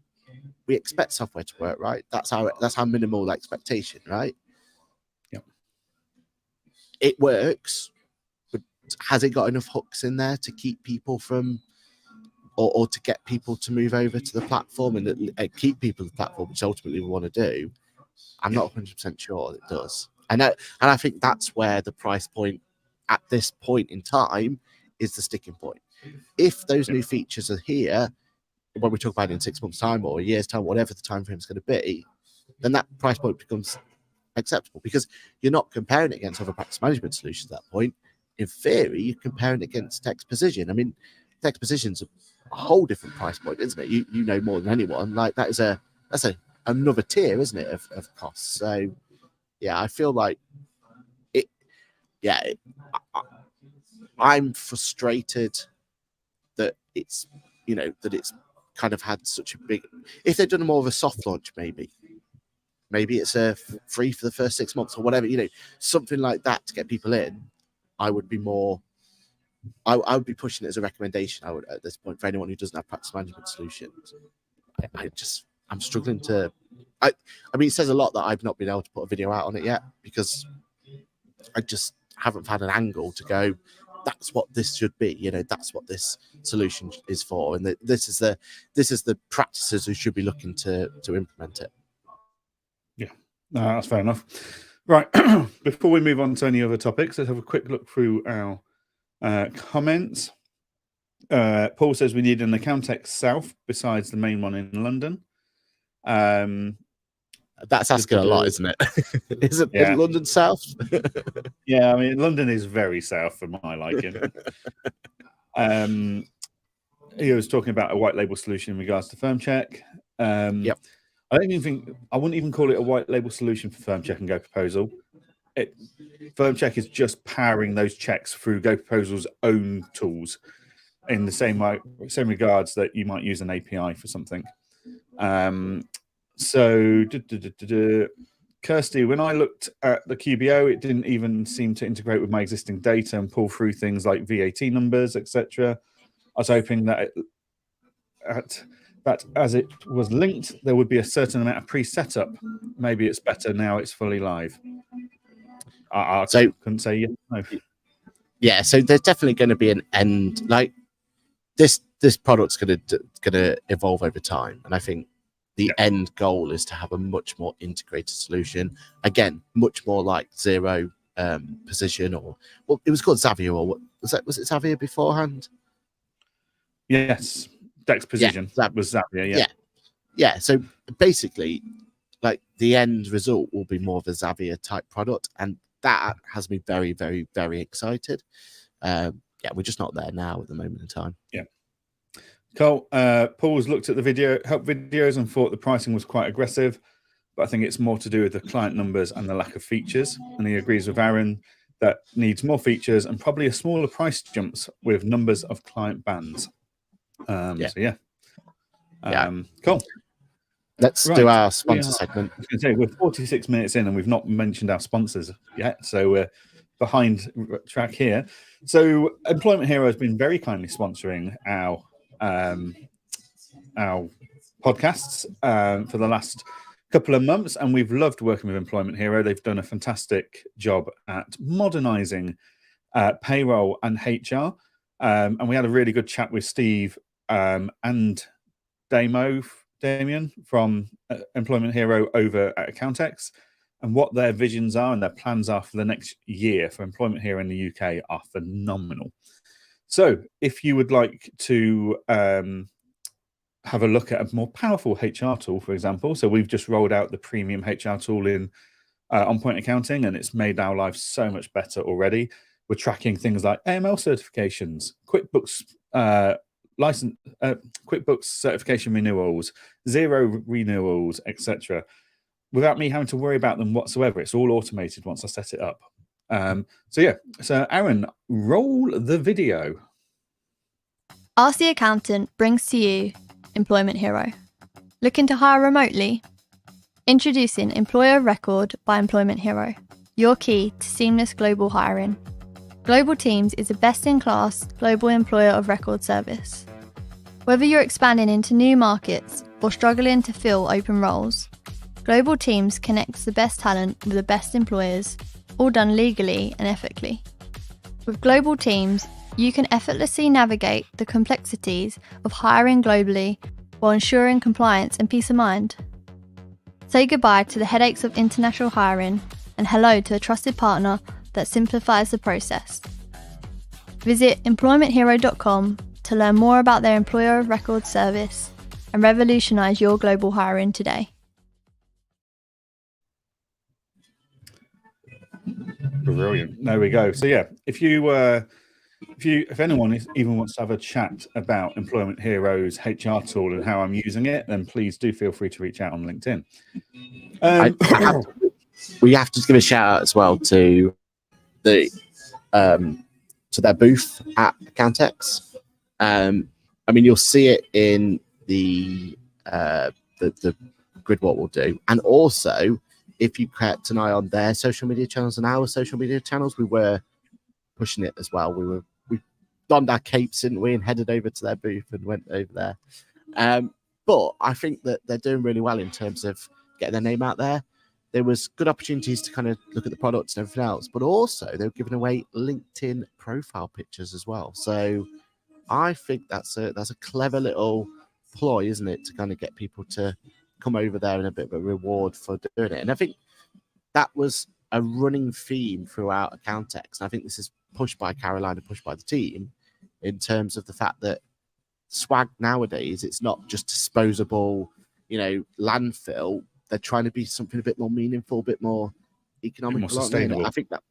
we expect software to work, right? That's our minimal expectation, right? Yeah. It works, but has it got enough hooks in there to keep people from, or to get people to move over to the platform and keep people on the platform, which ultimately we want to do? I'm not 100% sure it does. And I think that's where the price point at this point in time is the sticking point. If those new features are here, when we talk about it in 6 months' time or a year's time, whatever the time frame is going to be, then that price point becomes acceptable, because you're not comparing it against other practice management solutions at that point. In theory, you're comparing it against Text Precision. I mean, Text Precision's a whole different price point, isn't it? You know more than anyone. Like, that's another tier, isn't it, of costs? So yeah, I feel like it. Yeah, I'm frustrated that it's kind of had such a big. If they'd done more of a soft launch, maybe it's a free for the first 6 months or whatever, something like that to get people in. I would be more. I would be pushing it as a recommendation. I would, at this point, for anyone who doesn't have practice management solutions. I'm struggling to. I mean, it says a lot that I've not been able to put a video out on it yet, because I just haven't had an angle to go, that's what this should be. That's what this solution is for, and this is the practices who should be looking to implement it. Yeah, no, that's fair enough. Right, before we move on to any other topics, let's have a quick look through our comments. Paul says we need an Accountex South besides the main one in London. That's asking a lot, isn't it? Isn't London South? Yeah, I mean, London is very south for my liking. He was talking about a white label solution in regards to firm check. Yep. I wouldn't even call it a white label solution for firm check and Go Proposal. Firm check is just powering those checks through Go Proposal's own tools in the same regards that you might use an API for something. So, Kirsty, when I looked at the QBO, it didn't even seem to integrate with my existing data and pull through things like VAT numbers, etc. I was hoping that as it was linked, there would be a certain amount of pre-setup. Maybe it's better now it's fully live. I couldn't say yes. No. Yeah, so there's definitely going to be an end. Like this product's going to evolve over time, and I think the end goal is to have a much more integrated solution. Again, much more like zero position, or well, it was called Xavier, or what was it Xavier beforehand? Yes, Dex position. That was Xavier. Yeah. So basically, like the end result will be more of a Xavier type product, and that has me very, very, very excited. We're just not there now at the moment in time. Yeah. Cool. Paul's looked at the help videos and thought the pricing was quite aggressive, but I think it's more to do with the client numbers and the lack of features. And he agrees with Aaron that needs more features and probably a smaller price jumps with numbers of client bands. Cool. Let's do our sponsor segment. I was going to say, we're 46 minutes in and we've not mentioned our sponsors yet, so we're behind track here. So Employment Hero has been very kindly sponsoring our podcasts for the last couple of months, and we've loved working with Employment Hero. They've done a fantastic job at modernizing payroll and HR, and we had a really good chat with Steve and Damien from Employment Hero over at Accountex, and what their visions are and their plans are for the next year for Employment Hero in the UK are phenomenal. So if you would like to have a look at a more powerful HR tool, for example, so we've just rolled out the premium HR tool in On Point Accounting, and it's made our lives so much better already. We're tracking things like AML certifications, QuickBooks QuickBooks certification renewals, zero renewals, etc., without me having to worry about them whatsoever. It's all automated once I set it up. So Aaron, roll the video. Ask the Accountant brings to you Employment Hero. Looking to hire remotely? Introducing Employer of Record by Employment Hero, your key to seamless global hiring. Global Teams is a best-in-class global employer of record service. Whether you're expanding into new markets or struggling to fill open roles, Global Teams connects the best talent with the best employers, all done legally and ethically. With Global Teams, you can effortlessly navigate the complexities of hiring globally while ensuring compliance and peace of mind. Say goodbye to the headaches of international hiring and hello to a trusted partner that simplifies the process. Visit employmenthero.com to learn more about their employer of record service and revolutionize your global hiring today. Brilliant. There we go. So if anyone even wants to have a chat about Employment Hero's HR tool and how I'm using it, then please do feel free to reach out on LinkedIn. We have to give a shout out as well to their booth at Accountex. You'll see it in the grid what we'll do, and also if you kept an eye on their social media channels and our social media channels, we were pushing it as well. We donned our capes, didn't we, and headed over to their booth and went over there. But I think that they're doing really well in terms of getting their name out there. There was good opportunities to kind of look at the products and everything else, but also they were giving away LinkedIn profile pictures as well. So I think that's a clever little ploy, isn't it, to kind of get people to come over there and a bit of a reward for doing it. And I think that was a running theme throughout Accountex. And I think this is pushed by Caroline and pushed by the team in terms of the fact that swag nowadays, it's not just disposable, landfill. They're trying to be something a bit more meaningful, a bit more economical, more sustainable. I think that,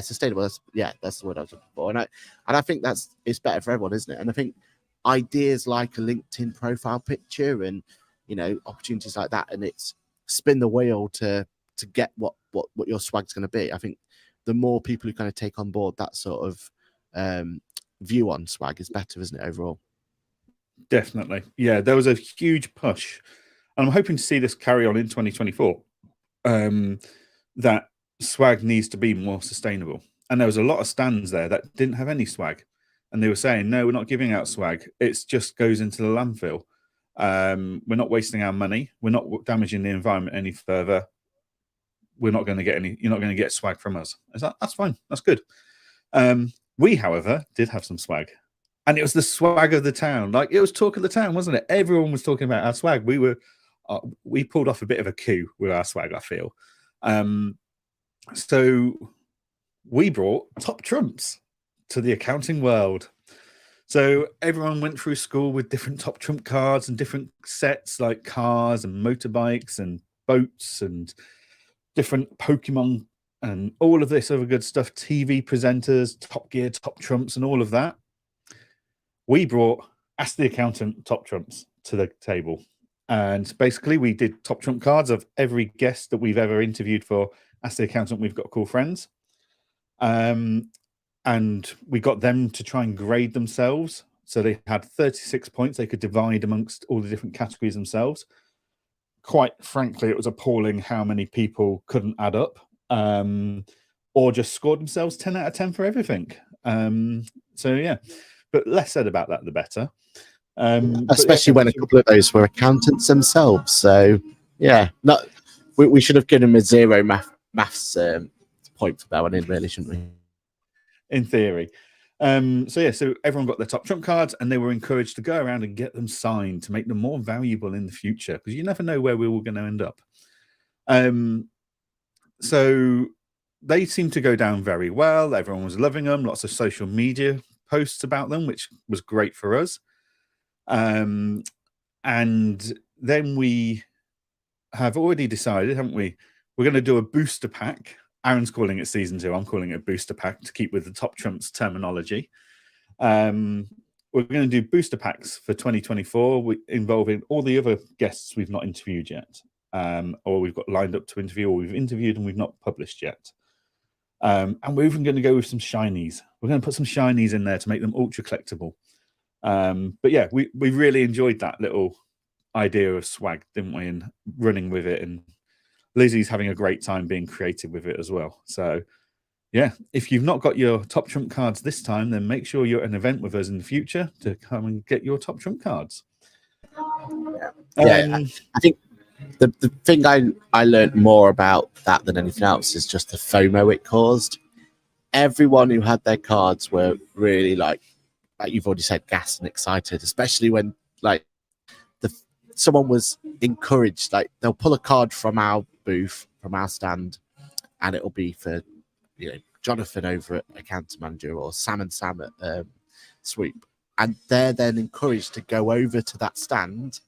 sustainable. That's the word I was looking for. And I think it's better for everyone, isn't it? And I think ideas like a LinkedIn profile picture and opportunities like that, and it's spin the wheel to get what your swag's going to be. I think the more people who kind of take on board that sort of view on swag is better, isn't it, overall? Definitely. Yeah, there was a huge push. And I'm hoping to see this carry on in 2024. That swag needs to be more sustainable. And there was a lot of stands there that didn't have any swag. And they were saying, no, we're not giving out swag. It just goes into the landfill. We're not wasting our money. We're not damaging the environment any further. We're not going to get any. You're not going to get swag from us. That's fine. That's good. We, however, did have some swag. And it was the swag of the town. Like, it was talk of the town, wasn't it? Everyone was talking about our swag. We pulled off a bit of a coup with our swag, I feel. So we brought top trumps to the accounting world. So everyone went through school with different top trump cards and different sets, like cars and motorbikes and boats and different Pokemon and all of this other good stuff, TV presenters, Top Gear, top trumps and all of that. We brought Ask the Accountant top trumps to the table. And basically we did top trump cards of every guest that we've ever interviewed for Ask the Accountant. We've got cool friends. And we got them to try and grade themselves. So they had 36 points. They could divide amongst all the different categories themselves. Quite frankly, it was appalling how many people couldn't add up or just scored themselves 10 out of 10 for everything. So, yeah. But less said about that, the better. Especially when a couple of those were accountants themselves. So, yeah, we should have given them a zero maths point for that one in, really, shouldn't we? In theory. So everyone got their top trump cards and they were encouraged to go around and get them signed to make them more valuable in the future, because you never know where we were going to end up. So they seemed to go down very well. Everyone was loving them. Lots of social media posts about them, which was great for us. And then we have already decided, haven't we? We're going to do a booster pack. Aaron's calling it season 2. I'm calling it a booster pack to keep with the top trumps terminology. We're going to do booster packs for 2024 involving all the other guests we've not interviewed yet, or we've got lined up to interview, or we've interviewed and we've not published yet. And we're even going to go with some shinies. We're going to put some shinies in there to make them ultra collectible. But yeah, we really enjoyed that little idea of swag, didn't we? And running with it, and Lizzie's having a great time being creative with it as well. So yeah, if you've not got your top trump cards this time, then make sure you're at an event with us in the future to come and get your top trump cards. I think the thing I learned more about that than anything else is just the FOMO it caused. Everyone who had their cards were really like you've already said, gassed and excited, especially when someone was encouraged. Like, they'll pull a card from our booth, from our stand, and it'll be for Jonathan over at Account Manager, or Sam and Sam at Swoop, and they're then encouraged to go over to that stand,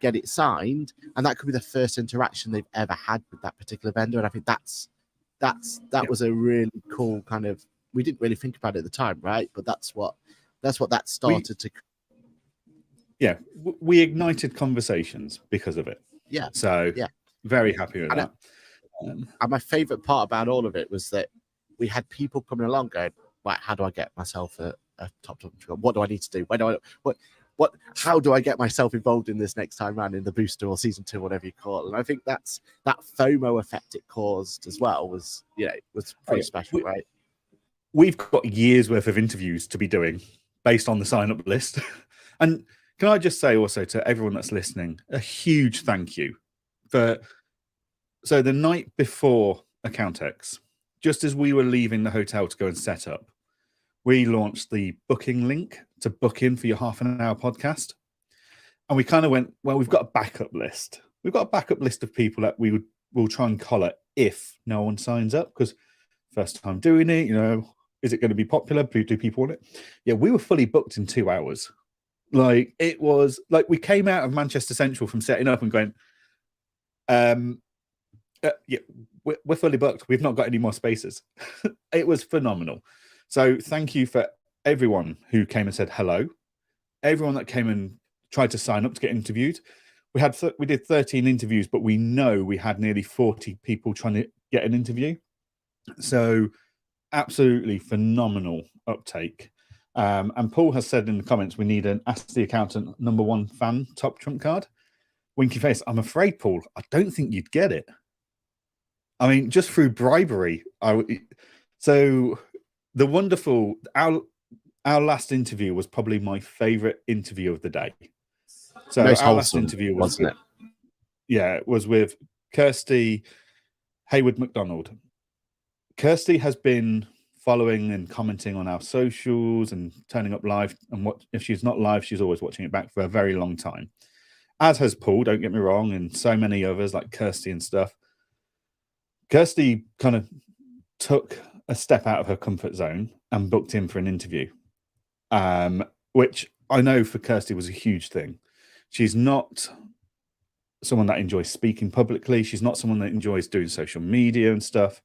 get it signed, and that could be the first interaction they've ever had with that particular vendor. And I think that was a really cool kind of. We didn't really think about it at the time, right? But that's what that started to. Yeah, we ignited conversations because of it. Yeah. So yeah, very happy with that. And my favorite part about all of it was that we had people coming along going, "Right, how do I get myself a top? What do I need to do? Where do I how do I get myself involved in this next time round in the booster or season 2, whatever you call it?" And I think that FOMO effect it caused as well was pretty special, right? We've got years worth of interviews to be doing based on the sign up list. And can I just say also to everyone that's listening, a huge thank you so the night before Accountex, just as we were leaving the hotel to go and set up, we launched the booking link to book in for your half an hour podcast. And we kind of went, well, we've got a backup list. we've got a backup list of people that we'll try and collar if no one signs up, because first time doing it, is it going to be popular? Do people want it? Yeah, we were fully booked in 2 hours. Like, it was like we came out of Manchester Central from setting up and going, yeah, we're fully booked. We've not got any more spaces. It was phenomenal. So thank you for everyone who came and said hello. Everyone that came and tried to sign up to get interviewed. We did 13 interviews, but we know we had nearly 40 people trying to get an interview. So absolutely phenomenal uptake. And Paul has said in the comments, we need an Ask the Accountant #1 fan top trump card. Winky face. I'm afraid, Paul, I don't think you'd get it. I mean, just through bribery. So the wonderful, our last interview was probably my favorite interview of the day. So Most our last wholesome, interview wasn't it? Yeah, it was with Kirsty Hayward McDonald. Kirsty has been following and commenting on our socials and turning up live. And if she's not live, she's always watching it back for a very long time. As has Paul, don't get me wrong, and so many others like Kirsty and stuff. Kirsty kind of took a step out of her comfort zone and booked in for an interview, which I know for Kirsty was a huge thing. She's not someone that enjoys speaking publicly. She's not someone that enjoys doing social media and stuff,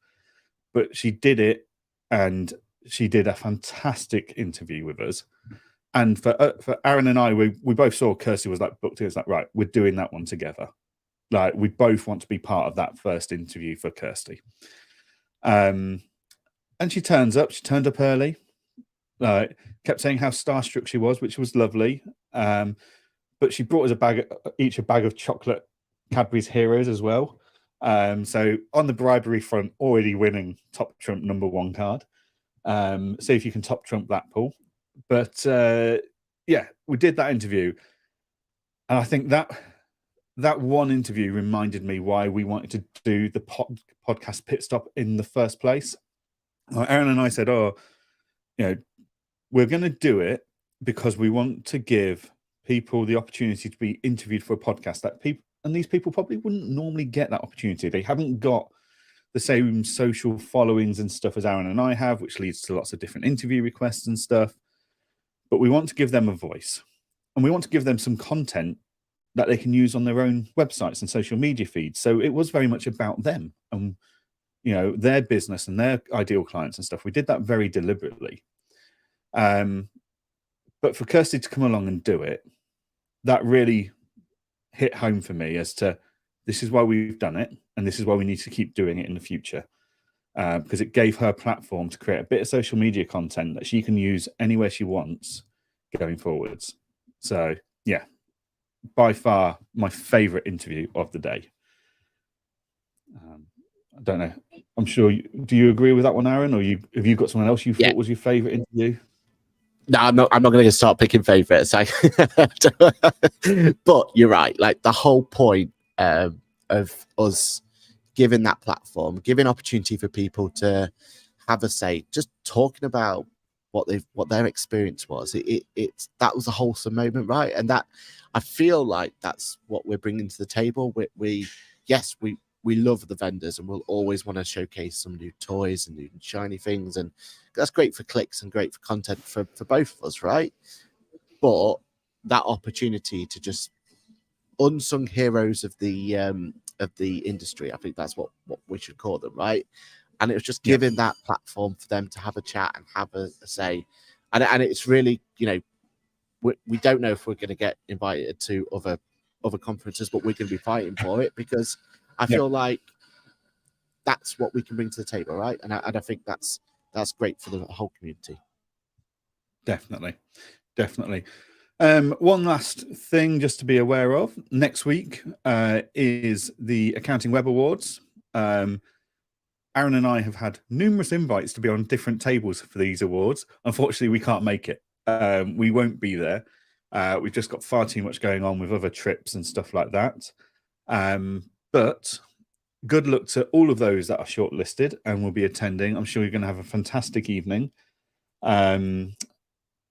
but she did it, and she did a fantastic interview with us. And for Aaron and I, we both saw Kirsty was like booked in. It's like, right, we're doing that one together. Like, we both want to be part of that first interview for Kirsty. And she turned up early, kept saying how starstruck she was, which was lovely. But she brought us each a bag of chocolate Cadbury's Heroes as well. So on the bribery front, already winning top trump #1 card. See if you can top trump that, Paul. But yeah, we did that interview. And I think that one interview reminded me why we wanted to do the podcast pit stop in the first place. Aaron and I said, we're going to do it because we want to give people the opportunity to be interviewed for a podcast and these people probably wouldn't normally get that opportunity. They haven't got the same social followings and stuff as Aaron and I have, which leads to lots of different interview requests and stuff. But we want to give them a voice, and we want to give them some content that they can use on their own websites and social media feeds. So it was very much about them and, their business and their ideal clients and stuff. We did that very deliberately. But for Kirsty to come along and do it, that really hit home for me as to this is why we've done it, and this is why we need to keep doing it in the future. Because it gave her a platform to create a bit of social media content that she can use anywhere she wants going forwards. So, yeah, by far my favorite interview of the day. I don't know. I'm sure. Do you agree with that one, Aaron, or have you got someone else you thought was your favorite interview? No, I'm not going to start picking favorites. But you're right. Like, the whole point of us giving that platform, giving opportunity for people to have a say, just talking about what their experience was. That was a wholesome moment, right? And that, I feel like that's what we're bringing to the table. We love the vendors, and we'll always want to showcase some new toys and new shiny things, and that's great for clicks and great for content for both of us, right? But that opportunity to just unsung heroes of the industry, I think that's what we should call them, right? And it was just giving that platform for them to have a chat and have a say, and it's really, we don't know if we're going to get invited to other conferences, but we're going to be fighting for it, because I feel like that's what we can bring to the table, right? And I think that's great for the whole community. Definitely. One last thing just to be aware of. Next week is the Accounting Web Awards. Aaron and I have had numerous invites to be on different tables for these awards. Unfortunately, we can't make it. We won't be there. We've just got far too much going on with other trips and stuff like that. But good luck to all of those that are shortlisted and will be attending. I'm sure you're going to have a fantastic evening. And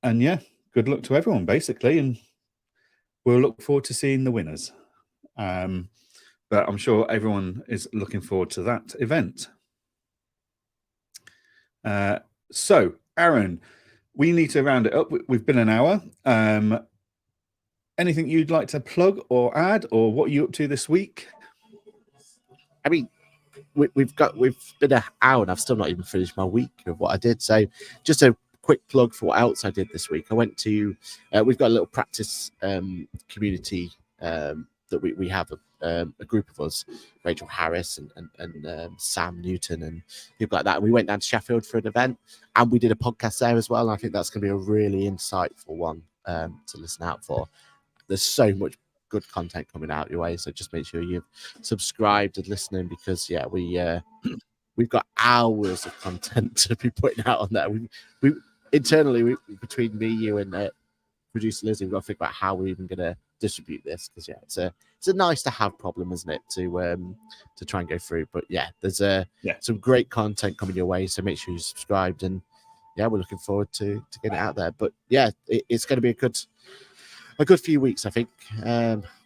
yeah, good luck to everyone, basically. And we'll look forward to seeing the winners. but I'm sure everyone is looking forward to that event. So, Aaron, we need to round it up. We've been an hour. Anything you'd like to plug or add, or what are you up to this week? I mean, we've been an hour and I've still not even finished my week of what I did. So just a quick plug for what else I did this week. I went to, we've got a little practice community that we have a group of us, Rachel Harris and Sam Newton and people like that. And we went down to Sheffield for an event and we did a podcast there as well. And I think that's going to be a really insightful one to listen out for. There's so much good content coming out your way, so just make sure you've subscribed and listening, because we've got hours of content to be putting out on there. We internally, between me, you, and producer Lizzie, we've got to think about how we're even going to distribute this, because it's a nice to have problem, isn't it, to try and go through. But there's some great content coming your way, so make sure you're subscribed, and we're looking forward to getting it out there. But it's going to be a good few weeks, I think.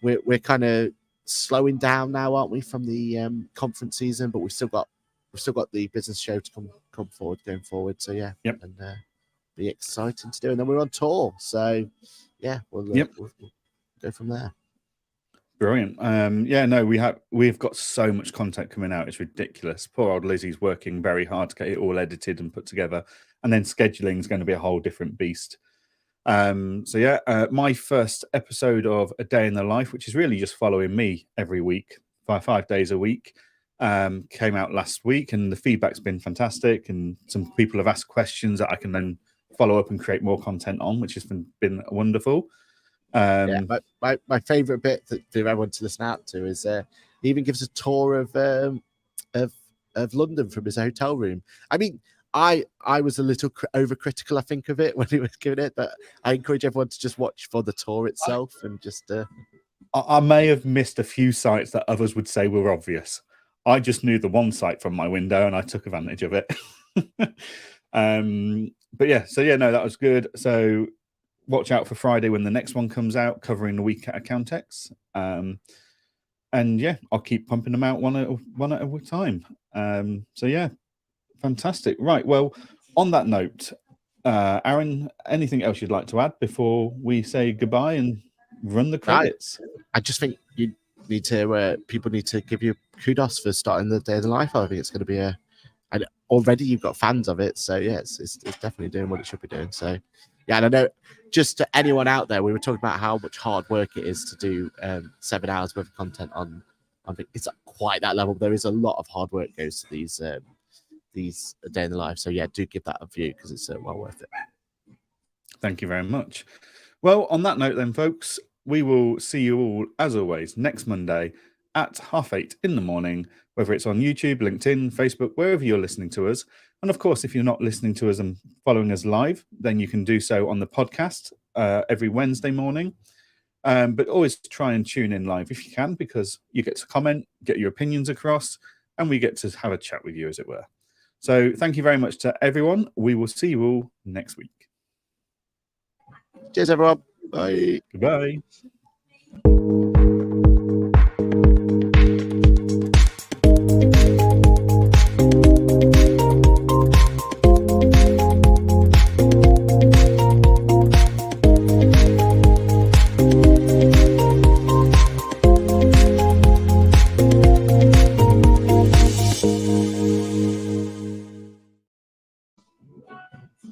We're kind of slowing down now, aren't we, from the conference season? But we've still got the business show to come forward going forward. So and be exciting to do. And then we're on tour, so we'll go from there. Brilliant. We've got so much content coming out. It's ridiculous. Poor old Lizzie's working very hard to get it all edited and put together, and then scheduling is going to be a whole different beast. My first episode of A Day in the Life, which is really just following me every week, 5 days a week, came out last week, and the feedback's been fantastic, and some people have asked questions that I can then follow up and create more content on, which has been wonderful. My favorite bit for everyone to listen out to is he even gives a tour of London from his hotel room. I mean, I was a little overcritical, I think, of it when he was giving it, but I encourage everyone to just watch for the tour itself and just. I may have missed a few sites that others would say were obvious. I just knew the one site from my window and I took advantage of it. That was good. So watch out for Friday when the next one comes out, covering the week at Accountex. I'll keep pumping them out one at a time. Fantastic. Right. Well, on that note, Aaron, anything else you'd like to add before we say goodbye and run the credits? I just think you need to. People need to give you kudos for starting the Day of the Life. I think it's going to be and already you've got fans of it, so it's definitely doing what it should be doing. So and I know, just to anyone out there, we were talking about how much hard work it is to do 7 hours worth of content on. I think it's not quite that level, but there is a lot of hard work goes to these A Day in the Life. So do give that a view, because it's well worth it. Thank you very much. Well, on that note then, folks, we will see you all, as always, next Monday at 8:30 in the morning, whether it's on YouTube, LinkedIn, Facebook, wherever you're listening to us. And of course, if you're not listening to us and following us live, then you can do so on the podcast every Wednesday morning. But always try and tune in live if you can, because you get to comment, get your opinions across, and we get to have a chat with you, as it were. So thank you very much to everyone. We will see you all next week. Cheers, everyone. Bye. Goodbye.